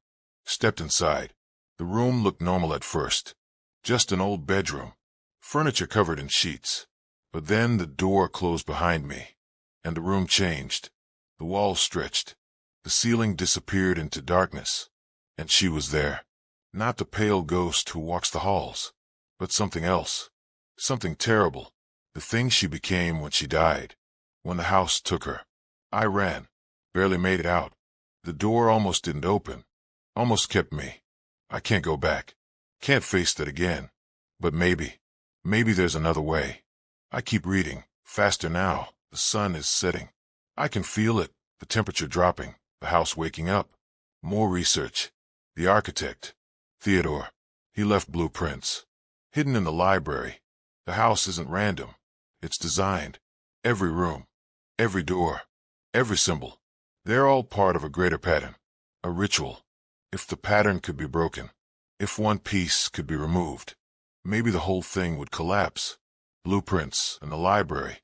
[SPEAKER 1] stepped inside. The room looked normal at first, just an old bedroom, furniture covered in sheets. But then the door closed behind me, and the room changed. The walls stretched, the ceiling disappeared into darkness. And she was there. Not the pale ghost who walks the halls, but something else. Something terrible. The thing she became when she died. When the house took her. I ran. Barely made it out. The door almost didn't open. Almost kept me. I can't go back. Can't face that again. But maybe there's another way. I keep reading. Faster now. The sun is setting. I can feel it. The temperature dropping. The house waking up. More research. The architect, Theodore, he left blueprints, hidden in the library. The house isn't random. It's designed. Every room, every door, every symbol. They're all part of a greater pattern, a ritual. If the pattern could be broken, if one piece could be removed, maybe the whole thing would collapse. Blueprints in the library.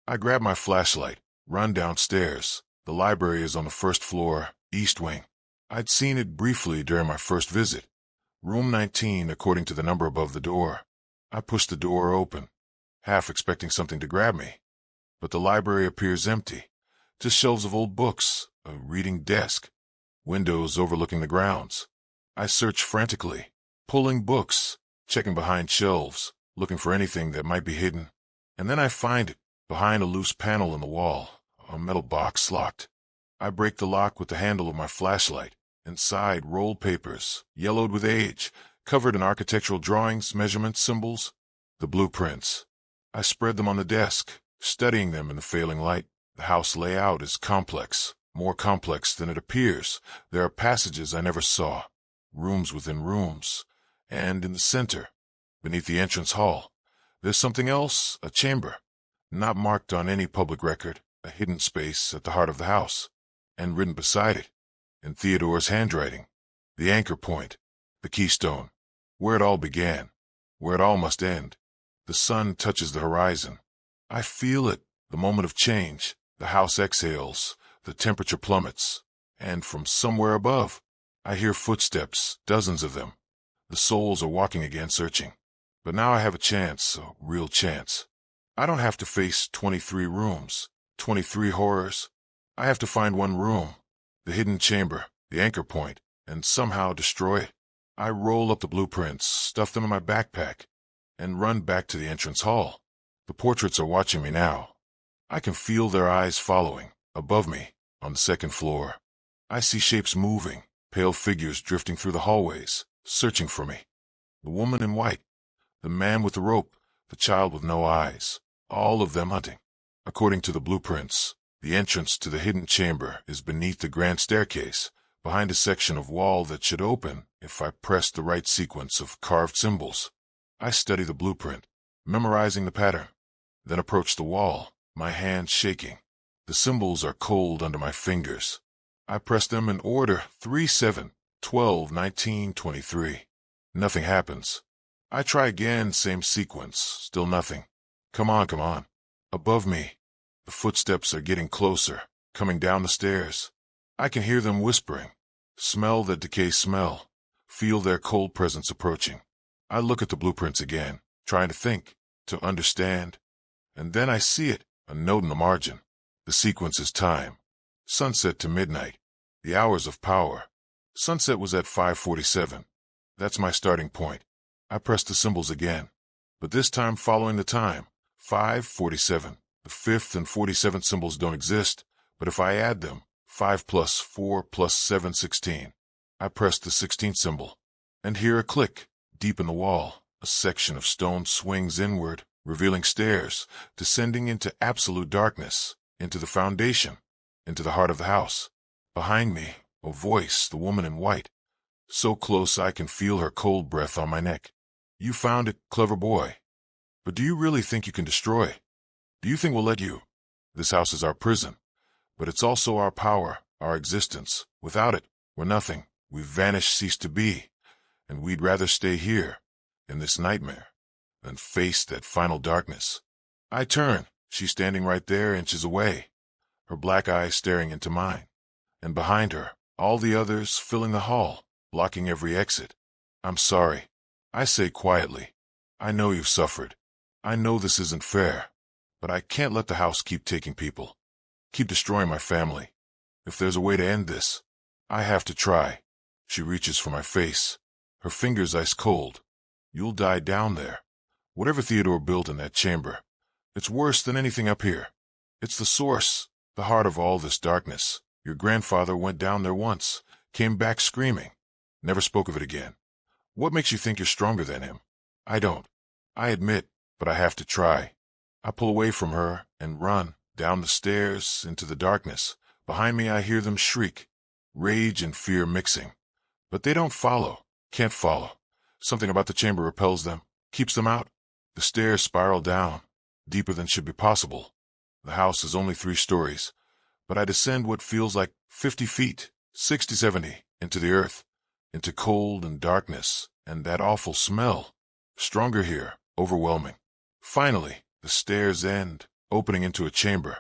[SPEAKER 1] I grab my flashlight, run downstairs. The library is on the first floor, east wing. I'd seen it briefly during my first visit. Room 19, according to the number above the door. I push the door open, half expecting something to grab me. But the library appears empty. Just shelves of old books, a reading desk, windows overlooking the grounds. I search frantically, pulling books, checking behind shelves, looking for anything that might be hidden. And then I find it, behind a loose panel in the wall, a metal box locked. I break the lock with the handle of my flashlight. Inside, rolled papers, yellowed with age, covered in architectural drawings, measurements, symbols. The blueprints. I spread them on the desk, studying them in the failing light. The house layout is complex, more complex than it appears. There are passages I never saw, rooms within rooms, and in the center, beneath the entrance hall, there's something else, a chamber, not marked on any public record, a hidden space at the heart of the house, and written beside it, in Theodore's handwriting, the anchor point, the keystone, where it all began, where it all must end. The sun touches the horizon. I feel it, the moment of change. The house exhales, the temperature plummets, and from somewhere above, I hear footsteps, dozens of them. The souls are walking again, searching. But now I have a chance, a real chance. I don't have to face 23 rooms, 23 horrors. I have to find one room, the hidden chamber, the anchor point, and somehow destroy it. I roll up the blueprints, stuff them in my backpack, and run back to the entrance hall. The portraits are watching me now. I can feel their eyes following, above me, on the second floor. I see shapes moving, pale figures drifting through the hallways, searching for me. The woman in white, the man with the rope, the child with no eyes, all of them hunting. According to the blueprints, the entrance to the hidden chamber is beneath the grand staircase, behind a section of wall that should open if I pressed the right sequence of carved symbols. I study the blueprint, memorizing the pattern, then approach the wall, my hands shaking. The symbols are cold under my fingers. I press them in order 3, 7, 12, 19, 23. Nothing happens. I try again, same sequence, still nothing. Come on, come on. Above me, the footsteps are getting closer, coming down the stairs. I can hear them whispering. Smell the decay smell. Feel their cold presence approaching. I look at the blueprints again, trying to think, to understand. And then I see it, a note in the margin. The sequence is time. Sunset to midnight. The hours of power. Sunset was at 5:47. That's my starting point. I press the symbols again, but this time following the time, 5:47. The 5th and 47th symbols don't exist, but if I add them, 5 plus 4 plus 7, 16. I press the 16th symbol, and hear a click. Deep in the wall, a section of stone swings inward, revealing stairs, descending into absolute darkness, into the foundation, into the heart of the house. Behind me, a voice, the woman in white. So close I can feel her cold breath on my neck. You found it, clever boy. But do you really think you can destroy? Do you think we'll let you? This house is our prison, but it's also our power, our existence. Without it, we're nothing. We've vanished, ceased to be. And we'd rather stay here, in this nightmare, than face that final darkness. I turn. She's standing right there, inches away, her black eyes staring into mine. And behind her, all the others filling the hall, blocking every exit. I'm sorry. I say quietly. I know you've suffered. I know this isn't fair. But I can't let the house keep taking people, keep destroying my family. If there's a way to end this, I have to try. She reaches for my face, her fingers ice cold. You'll die down there. Whatever Theodore built in that chamber, it's worse than anything up here. It's the source, the heart of all this darkness. Your grandfather went down there once, came back screaming, never spoke of it again. What makes you think you're stronger than him? I don't. I admit, but I have to try. I pull away from her and run, down the stairs, into the darkness. Behind me I hear them shriek, rage and fear mixing. But they don't follow, can't follow. Something about the chamber repels them, keeps them out. The stairs spiral down, deeper than should be possible. The house is only 3 stories, but I descend what feels like 50 feet, 60, 70, into the earth, into cold and darkness, and that awful smell. Stronger here, overwhelming. Finally, the stairs end, opening into a chamber.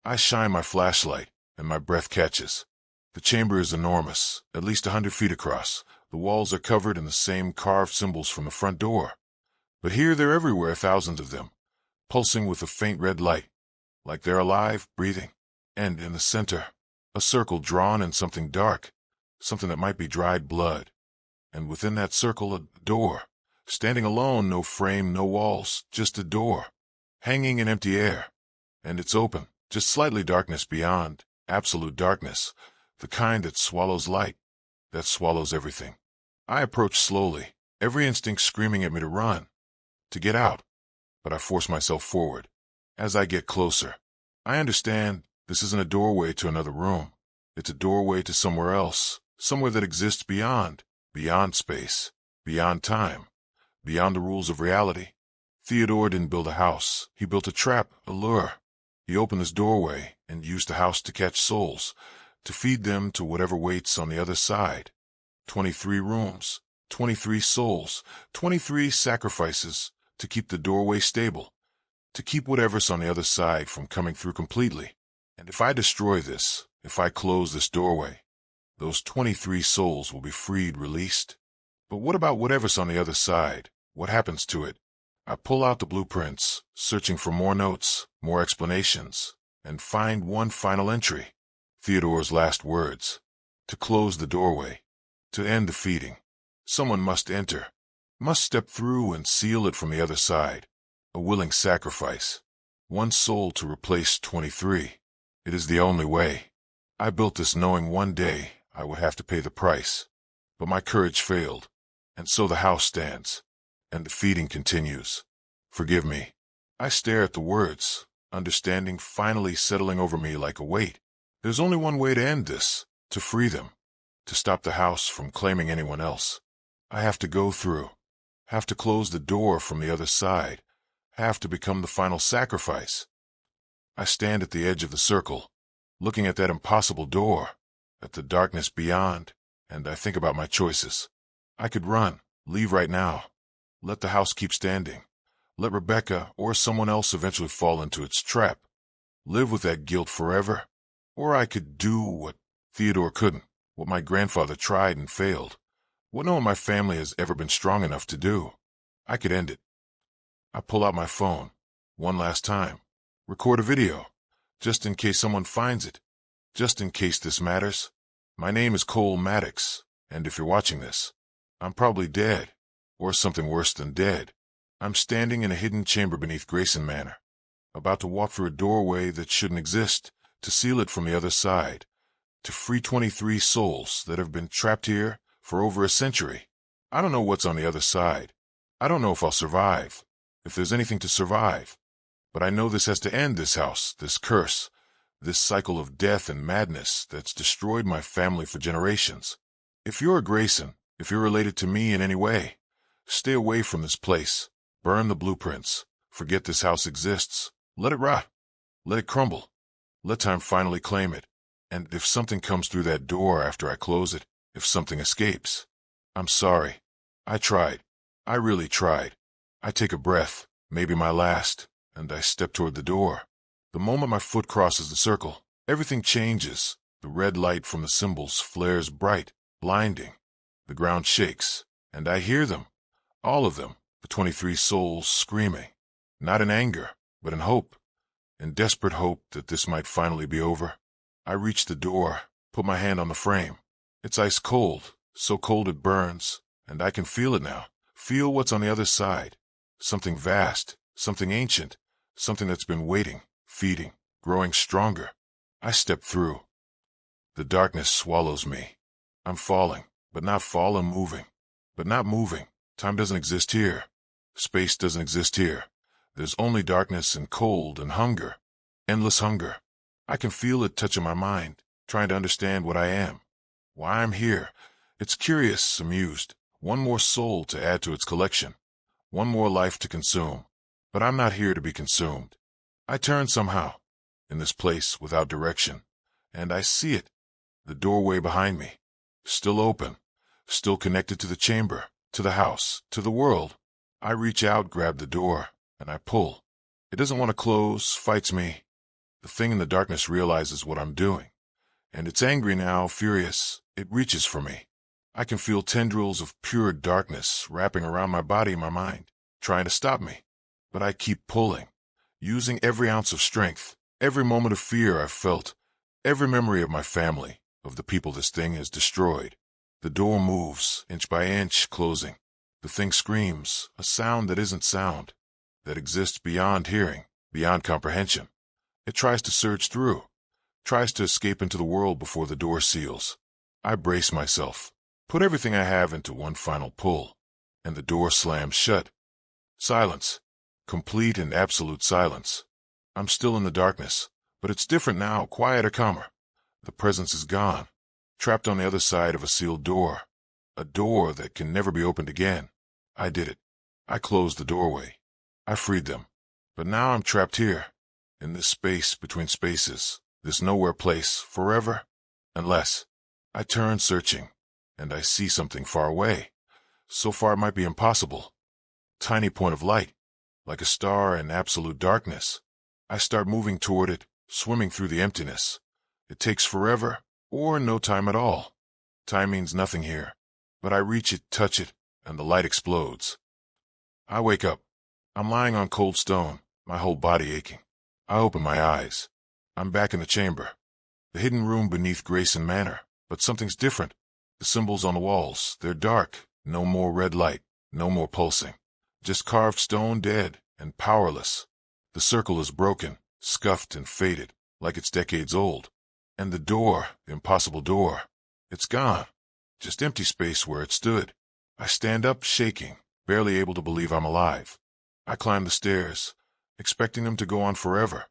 [SPEAKER 1] I shine my flashlight, and my breath catches. The chamber is enormous, at least 100 feet across. The walls are covered in the same carved symbols from the front door. But here they're everywhere, thousands of them, pulsing with a faint red light, like they're alive, breathing. And in the center, a circle drawn in something dark, something that might be dried blood. And within that circle, a door, standing alone, no frame, no walls, just a door, hanging in empty air. And it's open, just slightly darkness beyond, absolute darkness, the kind that swallows light, that swallows everything. I approach slowly, every instinct screaming at me to run, to get out. but I force myself forward. As I get closer, I understand this isn't a doorway to another room. It's a doorway to somewhere else, somewhere that exists beyond space, beyond time, beyond the rules of reality. Theodore didn't build a house. He built a trap, a lure. He opened this doorway and used the house to catch souls, to feed them to whatever waits on the other side. 23 rooms, 23 souls, 23 sacrifices to keep the doorway stable, to keep whatever's on the other side from coming through completely. And if I destroy this, if I close this doorway, those 23 souls will be freed, released. But what about whatever's on the other side? What happens to it? I pull out the blueprints, searching for more notes, more explanations, and find one final entry. Theodore's last words. To close the doorway. To end the feeding. Someone must enter. Must step through and seal it from the other side. A willing sacrifice. One soul to replace 23. It is the only way. I built this knowing one day I would have to pay the price. But my courage failed. And so the house stands. And the feeding continues. Forgive me. I stare at the words, understanding finally settling over me like a weight. There's only one way to end this, to free them, to stop the house from claiming anyone else. I have to go through, have to close the door from the other side, have to become the final sacrifice. I stand at the edge of the circle, looking at that impossible door, at the darkness beyond, and I think about my choices. I could run, leave right now, let the house keep standing, let Rebecca or someone else eventually fall into its trap, live with that guilt forever. Or I could do what Theodore couldn't, what my grandfather tried and failed, what no one in my family has ever been strong enough to do. I could end it. I pull out my phone, one last time, record a video, just in case someone finds it, just in case this matters. My name is Cole Maddox, and if you're watching this, I'm probably dead, or something worse than dead. I'm standing in a hidden chamber beneath Grayson Manor, about to walk through a doorway that shouldn't exist, to seal it from the other side, to free 23 souls that have been trapped here for over a century. I don't know what's on the other side. I don't know if I'll survive, if there's anything to survive. But I know this has to end, this house, this curse, this cycle of death and madness that's destroyed my family for generations. If you're a Grayson, if you're related to me in any way, stay away from this place. Burn the blueprints. Forget this house exists. Let it rot. Let it crumble. Let time finally claim it. And if something comes through that door after I close it, if something escapes, I'm sorry. I tried. I really tried. I take a breath, maybe my last, and I step toward the door. The moment my foot crosses the circle, everything changes. The red light from the symbols flares bright, blinding. The ground shakes, and I hear them, all of them, the 23 souls screaming, not in anger, but in hope. In desperate hope that this might finally be over. I reach the door, put my hand on the frame. It's ice cold, so cold it burns, and I can feel it now. Feel what's on the other side. Something vast, something ancient, something that's been waiting, feeding, growing stronger. I step through. The darkness swallows me. I'm falling, but not falling, moving, but not moving. Time doesn't exist here. Space doesn't exist here. There's only darkness and cold and hunger, endless hunger. I can feel it touching my mind, trying to understand what I am, why I'm here. It's curious, amused. One more soul to add to its collection, one more life to consume. But I'm not here to be consumed. I turn somehow, in this place without direction, and I see it, the doorway behind me, still open, still connected to the chamber, to the house, to the world. I reach out, grab the door, and I pull. It doesn't want to close, fights me. The thing in the darkness realizes what I'm doing, and it's angry now, furious. It reaches for me. I can feel tendrils of pure darkness wrapping around my body and my mind, trying to stop me. But I keep pulling, using every ounce of strength, every moment of fear I've felt, every memory of my family, of the people this thing has destroyed. The door moves, inch by inch, closing. The thing screams, a sound that isn't sound, that exists beyond hearing, beyond comprehension. It tries to surge through, tries to escape into the world before the door seals. I brace myself, put everything I have into one final pull, and the door slams shut. Silence. Complete and absolute silence. I'm still in the darkness, but it's different now, quieter, calmer. The presence is gone, trapped on the other side of a sealed door. A door that can never be opened again. I did it. I closed the doorway. I freed them. But now I'm trapped here, in this space between spaces, this nowhere place, forever. Unless I turn searching, and I see something far away. So far it might be impossible. Tiny point of light, like a star in absolute darkness. I start moving toward it, swimming through the emptiness. It takes forever, or no time at all. Time means nothing here. But I reach it, touch it, and the light explodes. I wake up. I'm lying on cold stone, my whole body aching. I open my eyes. I'm back in the chamber. The hidden room beneath Grayson Manor, but something's different. The symbols on the walls, they're dark. No more red light, no more pulsing. Just carved stone, dead and powerless. The circle is broken, scuffed and faded, like it's decades old. And the door, the impossible door, it's gone. Just empty space where it stood. I stand up, shaking, barely able to believe I'm alive. I climb the stairs, expecting them to go on forever.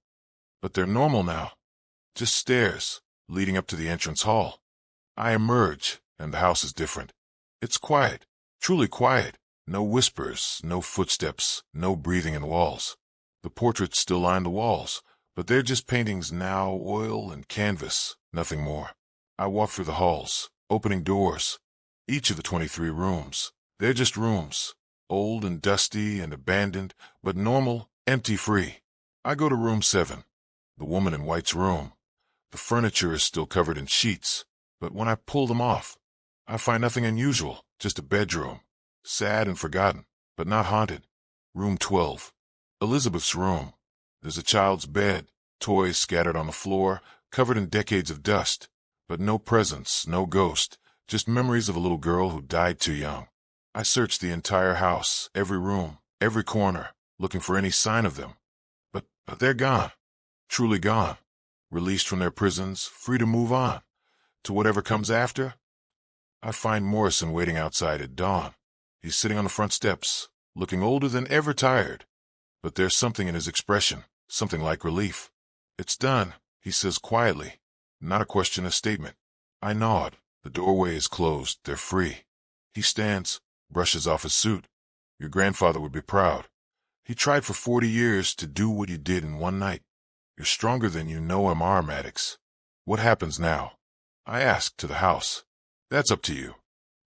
[SPEAKER 1] But they're normal now. Just stairs, leading up to the entrance hall. I emerge, and the house is different. It's quiet, truly quiet. No whispers, no footsteps, no breathing in the walls. The portraits still line the walls, but they're just paintings now, oil and canvas, nothing more. I walk through the halls, opening doors. Each of the 23 rooms, they're just rooms, old and dusty and abandoned, but normal, empty, free. I go to room 7, the woman in white's room. The furniture is still covered in sheets, but when I pull them off, I find nothing unusual, just a bedroom. Sad and forgotten, but not haunted. Room 12. Elizabeth's room. There's a child's bed, toys scattered on the floor, covered in decades of dust. But no presence, no ghost, just memories of a little girl who died too young. I searched the entire house, every room, every corner, looking for any sign of them. But they're gone. Truly gone. Released from their prisons, free to move on. To whatever comes after. I find Morrison waiting outside at dawn. He's sitting on the front steps, looking older than ever, tired. But there's something in his expression, something like relief. It's done, he says quietly. Not a question, a statement. I nod. The doorway is closed. They're free. He stands, brushes off his suit. Your grandfather would be proud. He tried for 40 years to do what you did in one night. You're stronger than you know him are, Maddox. What happens now? I ask to the house. That's up to you.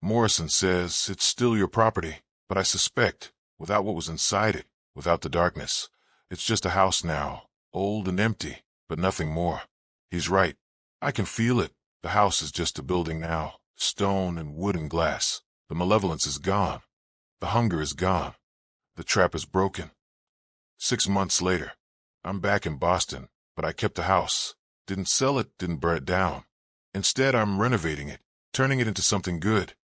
[SPEAKER 1] Morrison says it's still your property, but I suspect, without what was inside it, without the darkness, it's just a house now, old and empty, but nothing more. He's right. I can feel it. The house is just a building now, stone and wood and glass. The malevolence is gone. The hunger is gone. The trap is broken. 6 months later, I'm back in Boston, but I kept the house. Didn't sell it, didn't burn it down. Instead, I'm renovating it, turning it into something good.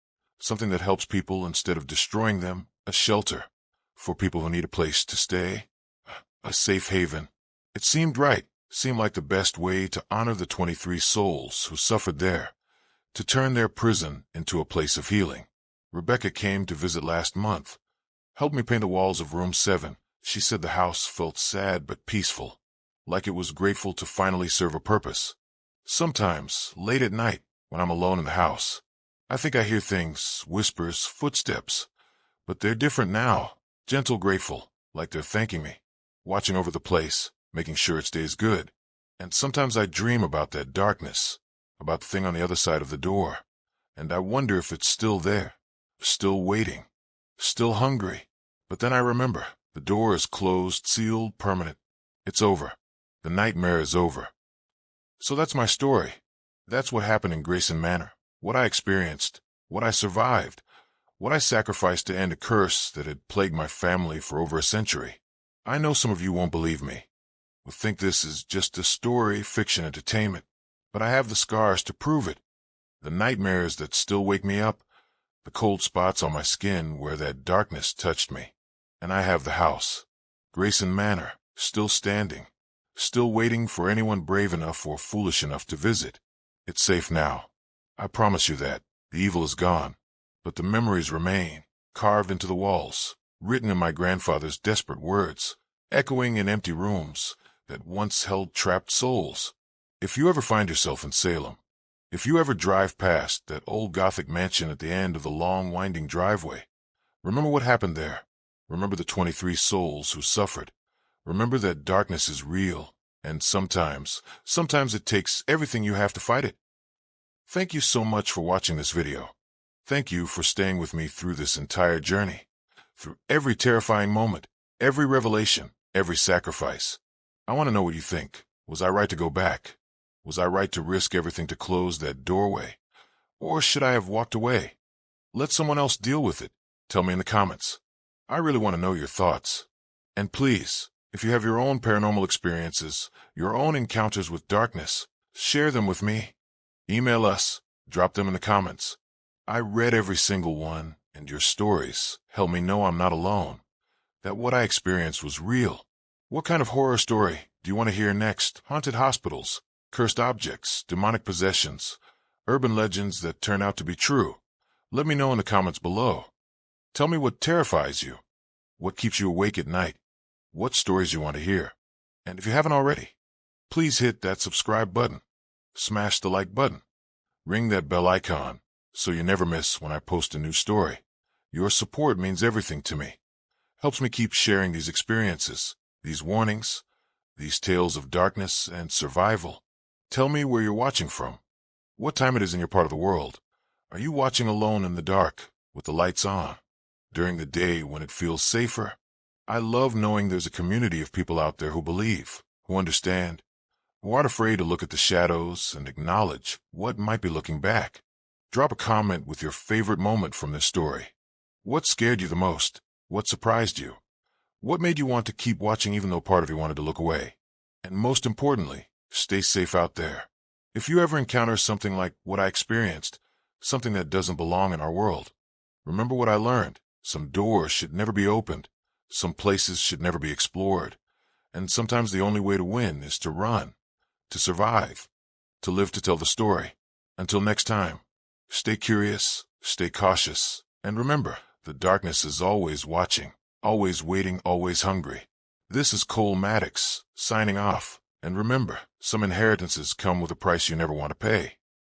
[SPEAKER 1] Something that helps people instead of destroying them, a shelter. For people who need a place to stay, a safe haven. It seemed right, seemed like the best way to honor the 23 souls who suffered there, to turn their prison into a place of healing. Rebecca came to visit last month, helped me paint the walls of room 7. She said the house felt sad but peaceful, like it was grateful to finally serve a purpose. Sometimes, late at night, when I'm alone in the house, I think I hear things, whispers, footsteps, but they're different now, gentle, grateful, like they're thanking me, watching over the place, making sure it stays good. And sometimes I dream about that darkness, about the thing on the other side of the door, and I wonder if it's still there, still waiting, still hungry. But then I remember, the door is closed, sealed, permanent. It's over. The nightmare is over. So that's my story. That's what happened in Grayson Manor. What I experienced, what I survived, what I sacrificed to end a curse that had plagued my family for over a century. I know some of you won't believe me, will think this is just a story, fiction, entertainment, but I have the scars to prove it. The nightmares that still wake me up, the cold spots on my skin where that darkness touched me. And I have the house, Grayson Manor, still standing, still waiting for anyone brave enough or foolish enough to visit. It's safe now. I promise you that. The evil is gone, but the memories remain, carved into the walls, written in my grandfather's desperate words, echoing in empty rooms that once held trapped souls. If you ever find yourself in Salem, if you ever drive past that old Gothic mansion at the end of the long, winding driveway, remember what happened there. Remember the 23 souls who suffered. Remember that darkness is real, and sometimes it takes everything you have to fight it. Thank you so much for watching this video. Thank you for staying with me through this entire journey, through every terrifying moment, every revelation, every sacrifice. I want to know what you think. Was I right to go back? Was I right to risk everything to close that doorway? Or should I have walked away? Let someone else deal with it. Tell me in the comments. I really want to know your thoughts. And please, if you have your own paranormal experiences, your own encounters with darkness, share them with me. Email us, drop them in the comments. I read every single one, and your stories help me know I'm not alone, that what I experienced was real. What kind of horror story do you want to hear next? Haunted hospitals, cursed objects, demonic possessions, urban legends that turn out to be true? Let me know in the comments below. Tell me what terrifies you, what keeps you awake at night, what stories you want to hear. And if you haven't already, please hit that subscribe button, smash the like button, ring that bell icon so you never miss when I post a new story. Your support means everything to me, helps me keep sharing these experiences, these warnings, these tales of darkness and survival. Tell me where you're watching from, what time it is in your part of the world. Are you watching alone in the dark, with the lights on, during the day when it feels safer? I love knowing there's a community of people out there who believe, who understand, who aren't afraid to look at the shadows and acknowledge what might be looking back. Drop a comment with your favorite moment from this story. What scared you the most? What surprised you? What made you want to keep watching even though part of you wanted to look away? And most importantly, stay safe out there. If you ever encounter something like what I experienced, something that doesn't belong in our world, remember what I learned. Some doors should never be opened. Some places should never be explored. And sometimes the only way to win is to run, to survive, to live to tell the story. Until next time, stay curious, stay cautious, and remember, the darkness is always watching, always waiting, always hungry. This is Cole Maddox, signing off. And remember, some inheritances come with a price you never want to pay.